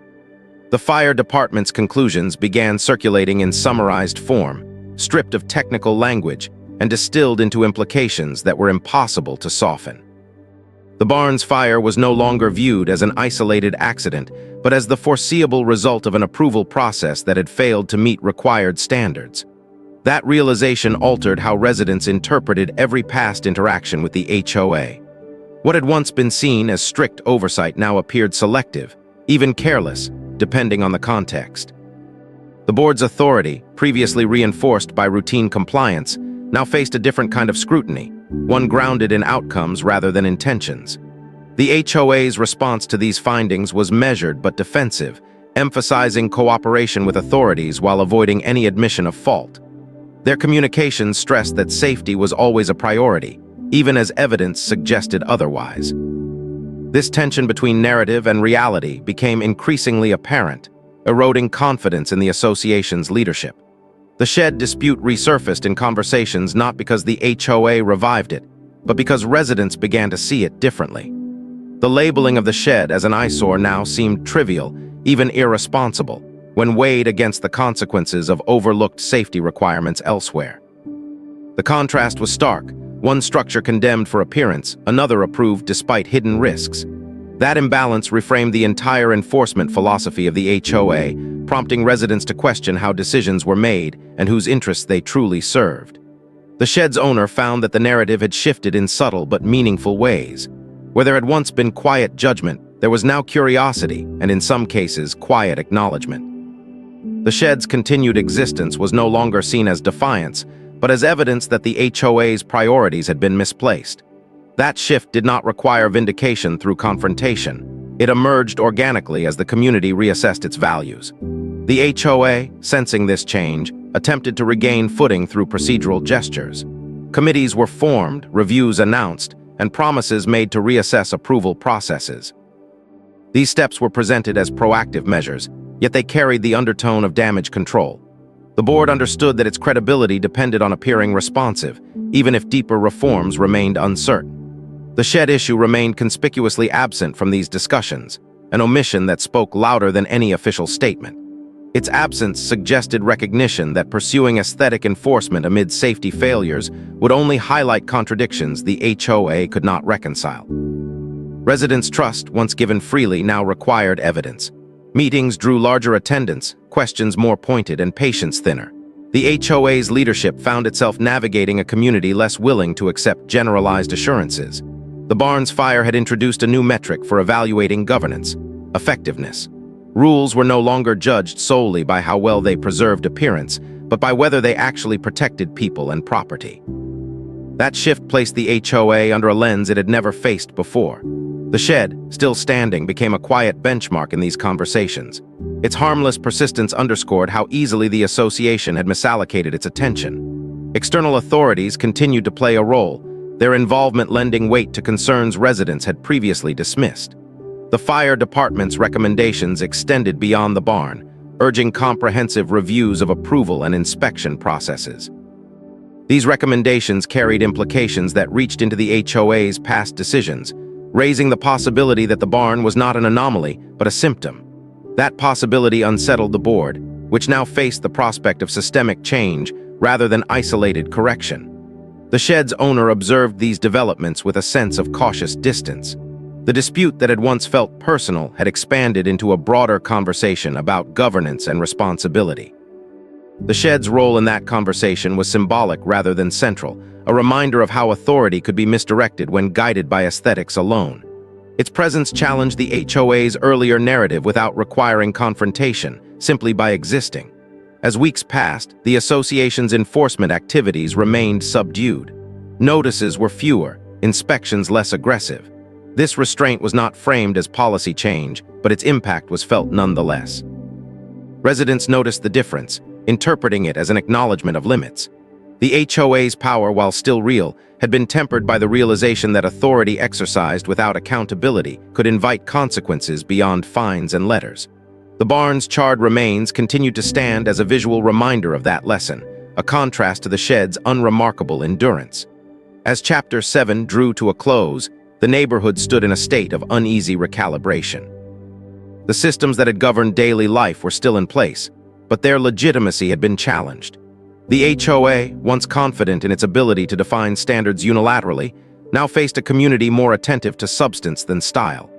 The fire department's conclusions began circulating in summarized form, stripped of technical language, and distilled into implications that were impossible to soften. The Barnes fire was no longer viewed as an isolated accident, but as the foreseeable result of an approval process that had failed to meet required standards. That realization altered how residents interpreted every past interaction with the HOA. What had once been seen as strict oversight now appeared selective, even careless, depending on the context. The board's authority, previously reinforced by routine compliance, now faced a different kind of scrutiny, one grounded in outcomes rather than intentions. The HOA's response to these findings was measured but defensive, emphasizing cooperation with authorities while avoiding any admission of fault. Their communications stressed that safety was always a priority, even as evidence suggested otherwise. This tension between narrative and reality became increasingly apparent, eroding confidence in the association's leadership. The shed dispute resurfaced in conversations not because the HOA revived it, but because residents began to see it differently. The labeling of the shed as an eyesore now seemed trivial, even irresponsible, when weighed against the consequences of overlooked safety requirements elsewhere. The contrast was stark, one structure condemned for appearance, another approved despite hidden risks. That imbalance reframed the entire enforcement philosophy of the HOA, prompting residents to question how decisions were made and whose interests they truly served. The shed's owner found that the narrative had shifted in subtle but meaningful ways. Where there had once been quiet judgment, there was now curiosity, and in some cases, quiet acknowledgement. The shed's continued existence was no longer seen as defiance, but as evidence that the HOA's priorities had been misplaced. That shift did not require vindication through confrontation. It emerged organically as the community reassessed its values. The HOA, sensing this change, attempted to regain footing through procedural gestures. Committees were formed, reviews announced, and promises made to reassess approval processes. These steps were presented as proactive measures, yet they carried the undertone of damage control. The board understood that its credibility depended on appearing responsive, even if deeper reforms remained uncertain. The shed issue remained conspicuously absent from these discussions, an omission that spoke louder than any official statement. Its absence suggested recognition that pursuing aesthetic enforcement amid safety failures would only highlight contradictions the HOA could not reconcile. Residents' trust, once given freely, now required evidence. Meetings drew larger attendance, questions more pointed, and patience thinner. The HOA's leadership found itself navigating a community less willing to accept generalized assurances. The Barnes fire had introduced a new metric for evaluating governance: effectiveness. Rules were no longer judged solely by how well they preserved appearance, but by whether they actually protected people and property. That shift placed the HOA under a lens it had never faced before. The shed, still standing, became a quiet benchmark in these conversations. Its harmless persistence underscored how easily the association had misallocated its attention. External authorities continued to play a role, their involvement lending weight to concerns residents had previously dismissed. The fire department's recommendations extended beyond the barn, urging comprehensive reviews of approval and inspection processes. These recommendations carried implications that reached into the HOA's past decisions, raising the possibility that the barn was not an anomaly, but a symptom. That possibility unsettled the board, which now faced the prospect of systemic change rather than isolated correction. The shed's owner observed these developments with a sense of cautious distance. The dispute that had once felt personal had expanded into a broader conversation about governance and responsibility. The shed's role in that conversation was symbolic rather than central, a reminder of how authority could be misdirected when guided by aesthetics alone. Its presence challenged the HOA's earlier narrative without requiring confrontation, simply by existing. As weeks passed, the association's enforcement activities remained subdued. Notices were fewer, inspections less aggressive. This restraint was not framed as policy change, but its impact was felt nonetheless. Residents noticed the difference, interpreting it as an acknowledgement of limits. The HOA's power, while still real, had been tempered by the realization that authority exercised without accountability could invite consequences beyond fines and letters. The barn's charred remains continued to stand as a visual reminder of that lesson, a contrast to the shed's unremarkable endurance. As Chapter 7 drew to a close, the neighborhood stood in a state of uneasy recalibration. The systems that had governed daily life were still in place, but their legitimacy had been challenged. The HOA, once confident in its ability to define standards unilaterally, now faced a community more attentive to substance than style.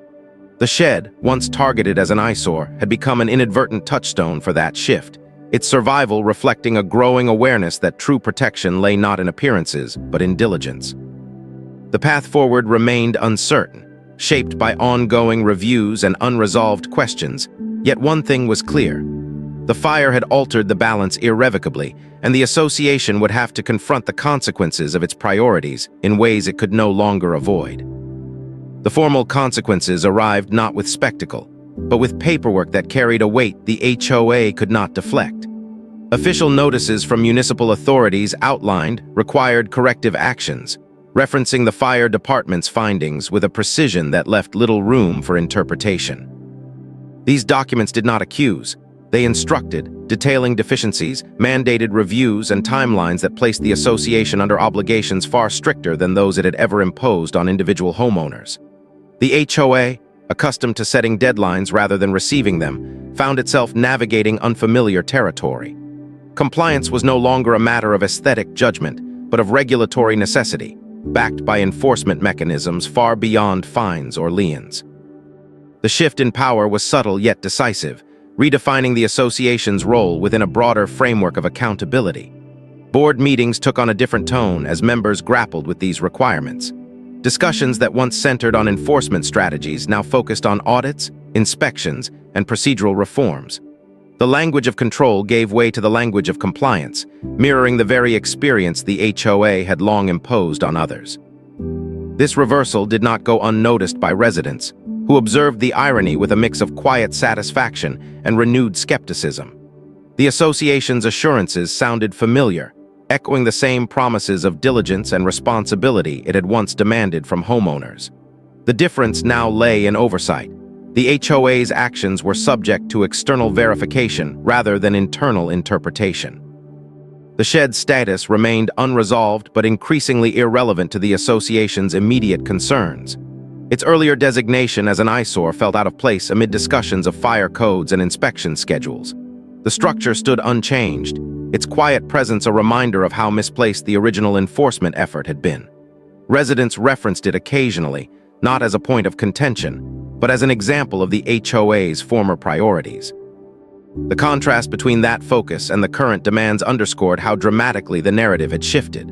The shed, once targeted as an eyesore, had become an inadvertent touchstone for that shift, its survival reflecting a growing awareness that true protection lay not in appearances, but in diligence. The path forward remained uncertain, shaped by ongoing reviews and unresolved questions, yet one thing was clear. The fire had altered the balance irrevocably, and the association would have to confront the consequences of its priorities in ways it could no longer avoid. The formal consequences arrived not with spectacle, but with paperwork that carried a weight the HOA could not deflect. Official notices from municipal authorities outlined required corrective actions, referencing the fire department's findings with a precision that left little room for interpretation. These documents did not accuse. They instructed, detailing deficiencies, mandated reviews, and timelines that placed the association under obligations far stricter than those it had ever imposed on individual homeowners. The HOA, accustomed to setting deadlines rather than receiving them, found itself navigating unfamiliar territory. Compliance was no longer a matter of aesthetic judgment, but of regulatory necessity, backed by enforcement mechanisms far beyond fines or liens. The shift in power was subtle yet decisive, redefining the association's role within a broader framework of accountability. Board meetings took on a different tone as members grappled with these requirements. Discussions that once centered on enforcement strategies now focused on audits, inspections, and procedural reforms. The language of control gave way to the language of compliance, mirroring the very experience the HOA had long imposed on others. This reversal did not go unnoticed by residents, who observed the irony with a mix of quiet satisfaction and renewed skepticism. The association's assurances sounded familiar, echoing the same promises of diligence and responsibility it had once demanded from homeowners. The difference now lay in oversight. The HOA's actions were subject to external verification rather than internal interpretation. The shed's status remained unresolved but increasingly irrelevant to the association's immediate concerns. Its earlier designation as an eyesore felt out of place amid discussions of fire codes and inspection schedules. The structure stood unchanged, its quiet presence a reminder of how misplaced the original enforcement effort had been. Residents referenced it occasionally, not as a point of contention, but as an example of the HOA's former priorities. The contrast between that focus and the current demands underscored how dramatically the narrative had shifted.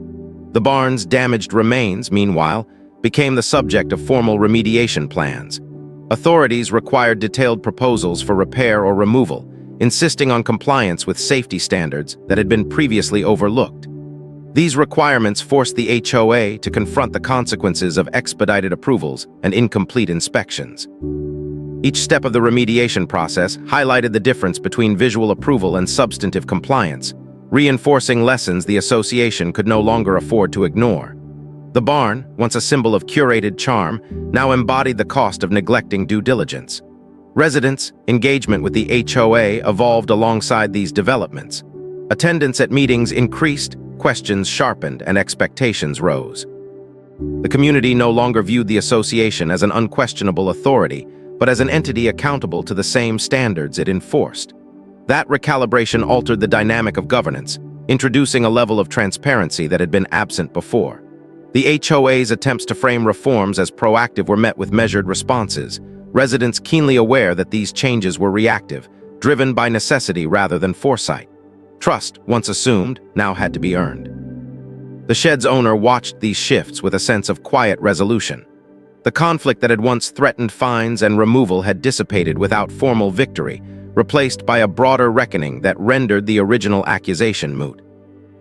The barn's damaged remains, meanwhile, became the subject of formal remediation plans. Authorities required detailed proposals for repair or removal, insisting on compliance with safety standards that had been previously overlooked. These requirements forced the HOA to confront the consequences of expedited approvals and incomplete inspections. Each step of the remediation process highlighted the difference between visual approval and substantive compliance, reinforcing lessons the association could no longer afford to ignore. The barn, once a symbol of curated charm, now embodied the cost of neglecting due diligence. Residents' engagement with the HOA evolved alongside these developments. Attendance at meetings increased, questions sharpened, and expectations rose. The community no longer viewed the association as an unquestionable authority, but as an entity accountable to the same standards it enforced. That recalibration altered the dynamic of governance, introducing a level of transparency that had been absent before. The HOA's attempts to frame reforms as proactive were met with measured responses, residents keenly aware that these changes were reactive, driven by necessity rather than foresight. Trust, once assumed, now had to be earned. The shed's owner watched these shifts with a sense of quiet resolution. The conflict that had once threatened fines and removal had dissipated without formal victory, replaced by a broader reckoning that rendered the original accusation moot.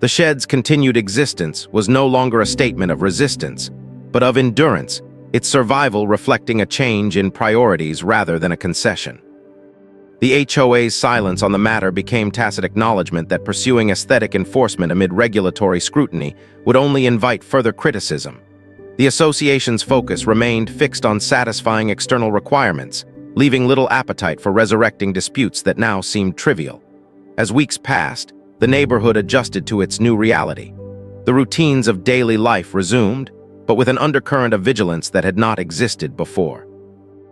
The shed's continued existence was no longer a statement of resistance, but of endurance, its survival reflecting a change in priorities rather than a concession. The HOA's silence on the matter became tacit acknowledgement that pursuing aesthetic enforcement amid regulatory scrutiny would only invite further criticism. The association's focus remained fixed on satisfying external requirements, leaving little appetite for resurrecting disputes that now seemed trivial. As weeks passed, the neighborhood adjusted to its new reality. The routines of daily life resumed, but with an undercurrent of vigilance that had not existed before.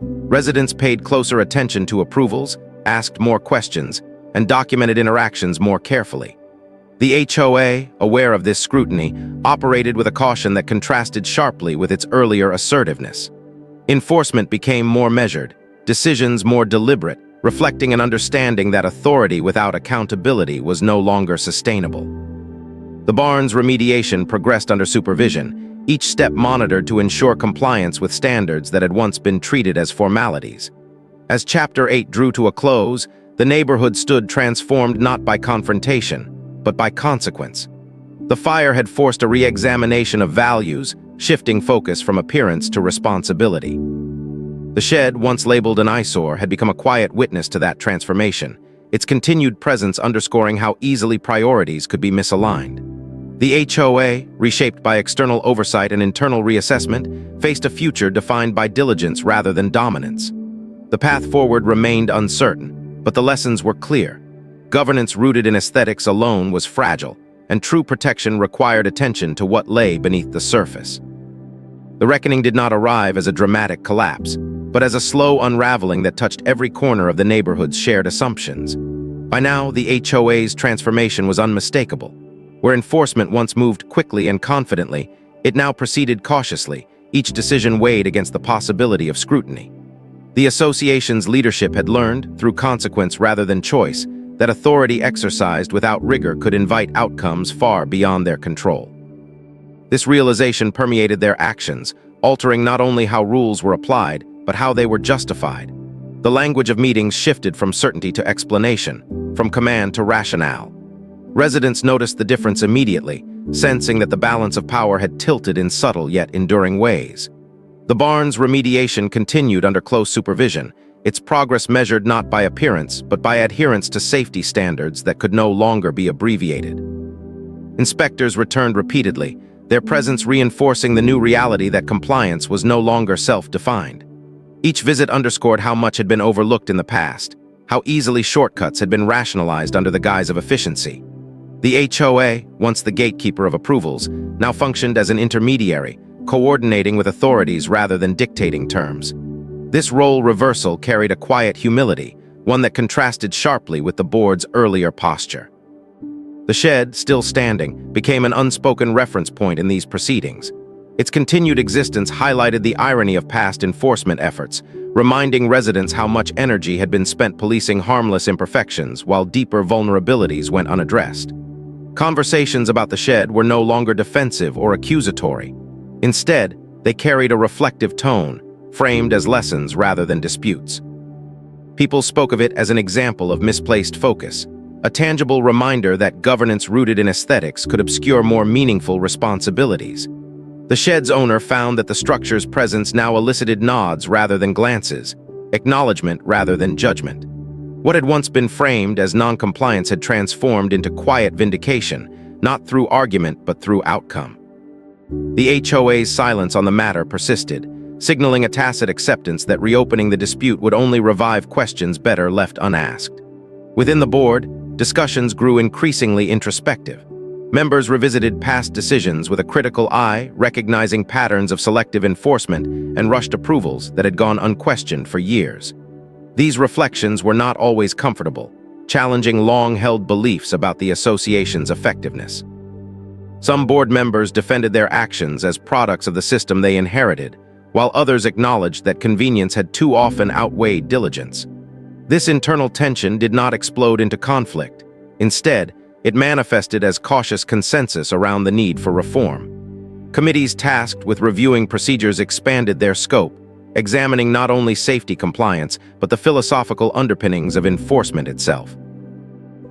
Residents paid closer attention to approvals, asked more questions, and documented interactions more carefully. The HOA, aware of this scrutiny, operated with a caution that contrasted sharply with its earlier assertiveness. Enforcement became more measured, decisions more deliberate, reflecting an understanding that authority without accountability was no longer sustainable. The barn's remediation progressed under supervision, each step monitored to ensure compliance with standards that had once been treated as formalities. As Chapter 8 drew to a close, the neighborhood stood transformed not by confrontation, but by consequence. The fire had forced a re-examination of values, shifting focus from appearance to responsibility. The shed, once labeled an eyesore, had become a quiet witness to that transformation, its continued presence underscoring how easily priorities could be misaligned. The HOA, reshaped by external oversight and internal reassessment, faced a future defined by diligence rather than dominance. The path forward remained uncertain, but the lessons were clear. Governance rooted in aesthetics alone was fragile, and true protection required attention to what lay beneath the surface. The reckoning did not arrive as a dramatic collapse, but as a slow unraveling that touched every corner of the neighborhood's shared assumptions. By now, the HOA's transformation was unmistakable. Where enforcement once moved quickly and confidently, it now proceeded cautiously, each decision weighed against the possibility of scrutiny. The association's leadership had learned, through consequence rather than choice, that authority exercised without rigor could invite outcomes far beyond their control. This realization permeated their actions, altering not only how rules were applied, but how they were justified. The language of meetings shifted from certainty to explanation, from command to rationale. Residents noticed the difference immediately, sensing that the balance of power had tilted in subtle yet enduring ways. The barn's remediation continued under close supervision, its progress measured not by appearance, but by adherence to safety standards that could no longer be abbreviated. Inspectors returned repeatedly, their presence reinforcing the new reality that compliance was no longer self-defined. Each visit underscored how much had been overlooked in the past, how easily shortcuts had been rationalized under the guise of efficiency. The HOA, once the gatekeeper of approvals, now functioned as an intermediary, coordinating with authorities rather than dictating terms. This role reversal carried a quiet humility, one that contrasted sharply with the board's earlier posture. The shed, still standing, became an unspoken reference point in these proceedings. Its continued existence highlighted the irony of past enforcement efforts, reminding residents how much energy had been spent policing harmless imperfections while deeper vulnerabilities went unaddressed. Conversations about the shed were no longer defensive or accusatory. Instead, they carried a reflective tone, framed as lessons rather than disputes. People spoke of it as an example of misplaced focus, a tangible reminder that governance rooted in aesthetics could obscure more meaningful responsibilities. The shed's owner found that the structure's presence now elicited nods rather than glances, acknowledgement rather than judgment. What had once been framed as non-compliance had transformed into quiet vindication, not through argument but through outcome. The HOA's silence on the matter persisted, signaling a tacit acceptance that reopening the dispute would only revive questions better left unasked. Within the board, discussions grew increasingly introspective. Members revisited past decisions with a critical eye, recognizing patterns of selective enforcement and rushed approvals that had gone unquestioned for years. These reflections were not always comfortable, challenging long-held beliefs about the association's effectiveness. Some board members defended their actions as products of the system they inherited, while others acknowledged that convenience had too often outweighed diligence. This internal tension did not explode into conflict. Instead, it manifested as cautious consensus around the need for reform. Committees tasked with reviewing procedures expanded their scope, examining not only safety compliance, but the philosophical underpinnings of enforcement itself.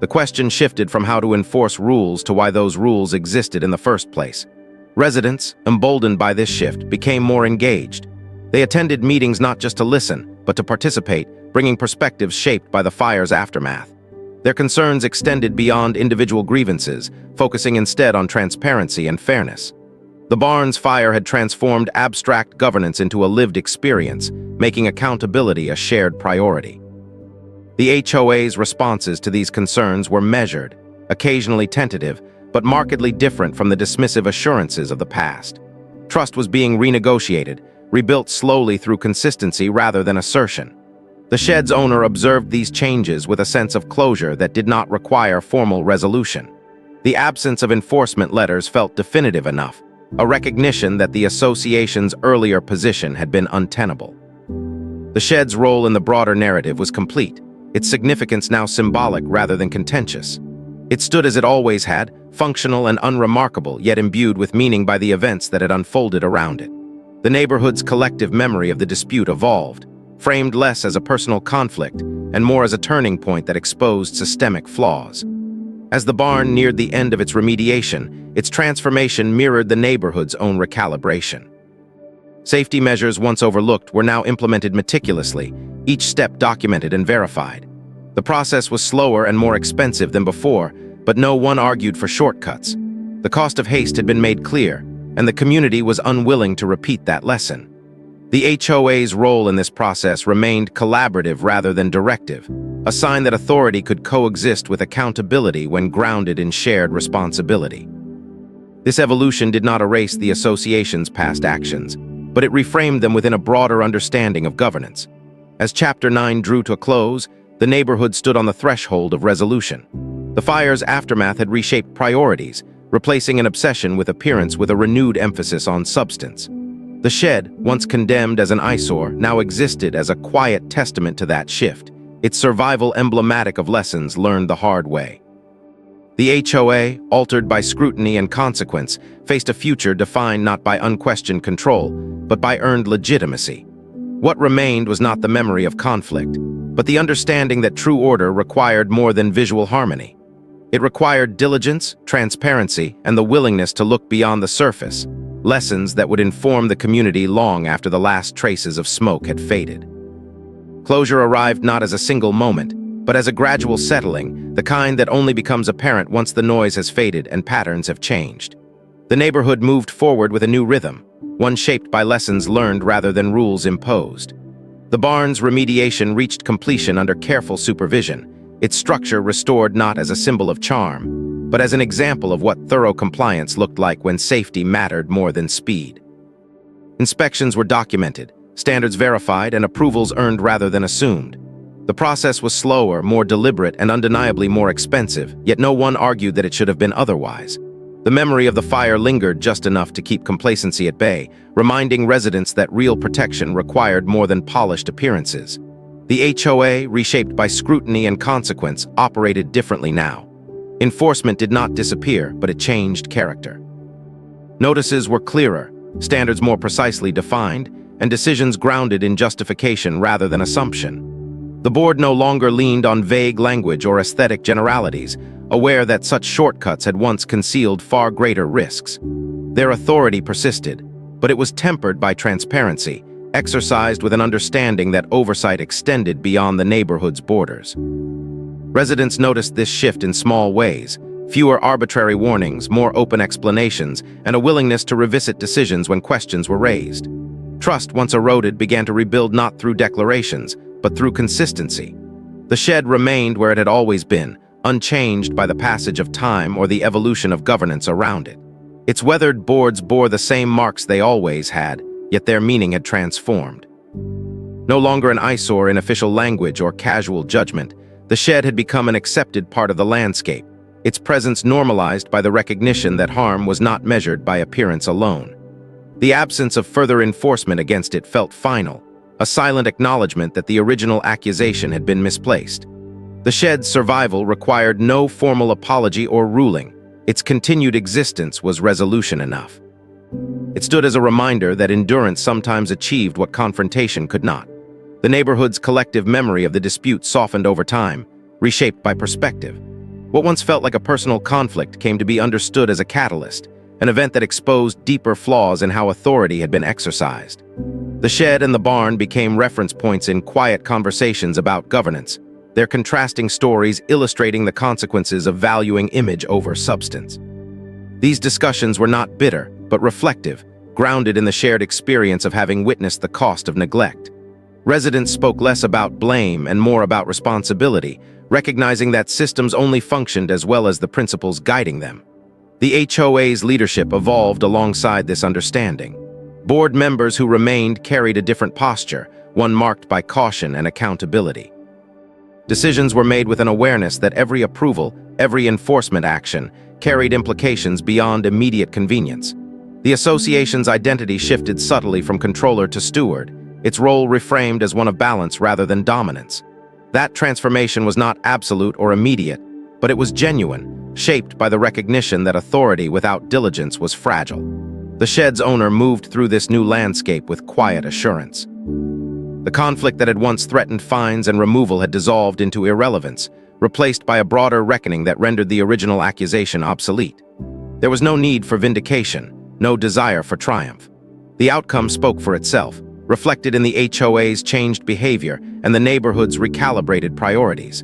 The question shifted from how to enforce rules to why those rules existed in the first place. Residents, emboldened by this shift, became more engaged. They attended meetings not just to listen, but to participate, bringing perspectives shaped by the fire's aftermath. Their concerns extended beyond individual grievances, focusing instead on transparency and fairness. The barn's fire had transformed abstract governance into a lived experience, making accountability a shared priority. The HOA's responses to these concerns were measured, occasionally tentative, but markedly different from the dismissive assurances of the past. Trust was being renegotiated, rebuilt slowly through consistency rather than assertion. The shed's owner observed these changes with a sense of closure that did not require formal resolution. The absence of enforcement letters felt definitive enough, a recognition that the association's earlier position had been untenable. The shed's role in the broader narrative was complete, its significance now symbolic rather than contentious. It stood as it always had, functional and unremarkable, yet imbued with meaning by the events that had unfolded around it. The neighborhood's collective memory of the dispute evolved, framed less as a personal conflict and more as a turning point that exposed systemic flaws. As the barn neared the end of its remediation, its transformation mirrored the neighborhood's own recalibration. Safety measures once overlooked were now implemented meticulously, each step documented and verified. The process was slower and more expensive than before, but no one argued for shortcuts. The cost of haste had been made clear, and the community was unwilling to repeat that lesson. The HOA's role in this process remained collaborative rather than directive, a sign that authority could coexist with accountability when grounded in shared responsibility. This evolution did not erase the association's past actions, but it reframed them within a broader understanding of governance. As Chapter 9 drew to a close, the neighborhood stood on the threshold of resolution. The fire's aftermath had reshaped priorities, replacing an obsession with appearance with a renewed emphasis on substance. The shed, once condemned as an eyesore, now existed as a quiet testament to that shift, its survival emblematic of lessons learned the hard way. The HOA, altered by scrutiny and consequence, faced a future defined not by unquestioned control, but by earned legitimacy. What remained was not the memory of conflict, but the understanding that true order required more than visual harmony. It required diligence, transparency, and the willingness to look beyond the surface, lessons that would inform the community long after the last traces of smoke had faded. Closure arrived not as a single moment, but as a gradual settling, the kind that only becomes apparent once the noise has faded and patterns have changed. The neighborhood moved forward with a new rhythm, one shaped by lessons learned rather than rules imposed. The barn's remediation reached completion under careful supervision, its structure restored not as a symbol of charm, but as an example of what thorough compliance looked like when safety mattered more than speed. Inspections were documented, standards verified, and approvals earned rather than assumed. The process was slower, more deliberate, and undeniably more expensive, yet no one argued that it should have been otherwise. The memory of the fire lingered just enough to keep complacency at bay, reminding residents that real protection required more than polished appearances. The HOA, reshaped by scrutiny and consequence, operated differently now. Enforcement did not disappear, but it changed character. Notices were clearer, standards more precisely defined, and decisions grounded in justification rather than assumption. The board no longer leaned on vague language or aesthetic generalities, aware that such shortcuts had once concealed far greater risks. Their authority persisted, but it was tempered by transparency, exercised with an understanding that oversight extended beyond the neighborhood's borders. Residents noticed this shift in small ways: fewer arbitrary warnings, more open explanations, and a willingness to revisit decisions when questions were raised. Trust, once eroded, began to rebuild not through declarations, but through consistency. The shed remained where it had always been, unchanged by the passage of time or the evolution of governance around it. Its weathered boards bore the same marks they always had, yet their meaning had transformed. No longer an eyesore in official language or casual judgment, the shed had become an accepted part of the landscape, its presence normalized by the recognition that harm was not measured by appearance alone. The absence of further enforcement against it felt final, a silent acknowledgement that the original accusation had been misplaced. The shed's survival required no formal apology or ruling. Its continued existence was resolution enough. It stood as a reminder that endurance sometimes achieved what confrontation could not. The neighborhood's collective memory of the dispute softened over time, reshaped by perspective. What once felt like a personal conflict came to be understood as a catalyst, an event that exposed deeper flaws in how authority had been exercised. The shed and the barn became reference points in quiet conversations about governance, their contrasting stories illustrating the consequences of valuing image over substance. These discussions were not bitter, but reflective, grounded in the shared experience of having witnessed the cost of neglect. Residents spoke less about blame and more about responsibility, recognizing that systems only functioned as well as the principles guiding them. The HOA's leadership evolved alongside this understanding. Board members who remained carried a different posture, one marked by caution and accountability. Decisions were made with an awareness that every approval, every enforcement action, carried implications beyond immediate convenience. The association's identity shifted subtly from controller to steward, its role reframed as one of balance rather than dominance. That transformation was not absolute or immediate, but it was genuine, shaped by the recognition that authority without diligence was fragile. The shed's owner moved through this new landscape with quiet assurance. The conflict that had once threatened fines and removal had dissolved into irrelevance, replaced by a broader reckoning that rendered the original accusation obsolete. There was no need for vindication, no desire for triumph. The outcome spoke for itself, reflected in the HOA's changed behavior and the neighborhood's recalibrated priorities.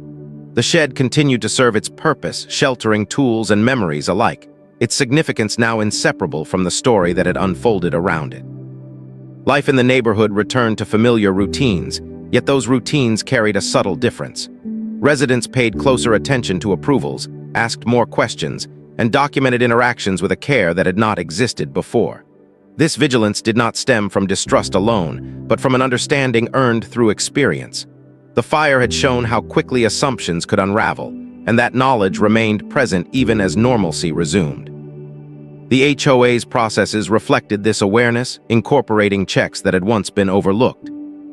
The shed continued to serve its purpose, sheltering tools and memories alike, its significance now inseparable from the story that had unfolded around it. Life in the neighborhood returned to familiar routines, yet those routines carried a subtle difference. Residents paid closer attention to approvals, asked more questions, and documented interactions with a care that had not existed before. This vigilance did not stem from distrust alone, but from an understanding earned through experience. The fire had shown how quickly assumptions could unravel, and that knowledge remained present even as normalcy resumed. The HOA's processes reflected this awareness, incorporating checks that had once been overlooked.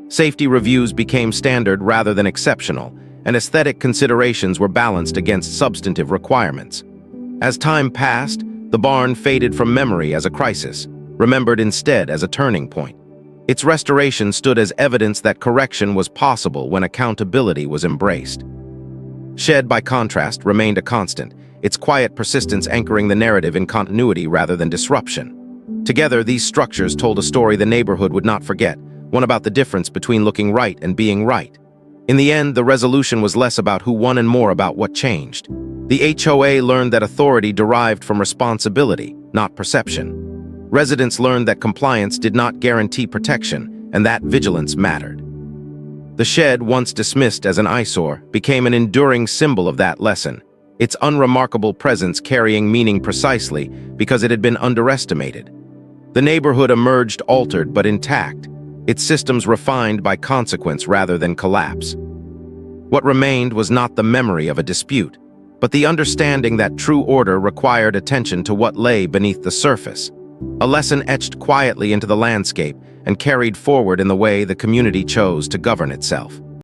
Safety reviews became standard rather than exceptional, and aesthetic considerations were balanced against substantive requirements. As time passed, the barn faded from memory as a crisis, remembered instead as a turning point. Its restoration stood as evidence that correction was possible when accountability was embraced. Shed, by contrast, remained a constant, its quiet persistence anchoring the narrative in continuity rather than disruption. Together, these structures told a story the neighborhood would not forget, one about the difference between looking right and being right. In the end, the resolution was less about who won and more about what changed. The HOA learned that authority derived from responsibility, not perception. Residents learned that compliance did not guarantee protection, and that vigilance mattered. The shed, once dismissed as an eyesore, became an enduring symbol of that lesson, its unremarkable presence carrying meaning precisely because it had been underestimated. The neighborhood emerged altered but intact, its systems refined by consequence rather than collapse. What remained was not the memory of a dispute, but the understanding that true order required attention to what lay beneath the surface, a lesson etched quietly into the landscape and carried forward in the way the community chose to govern itself.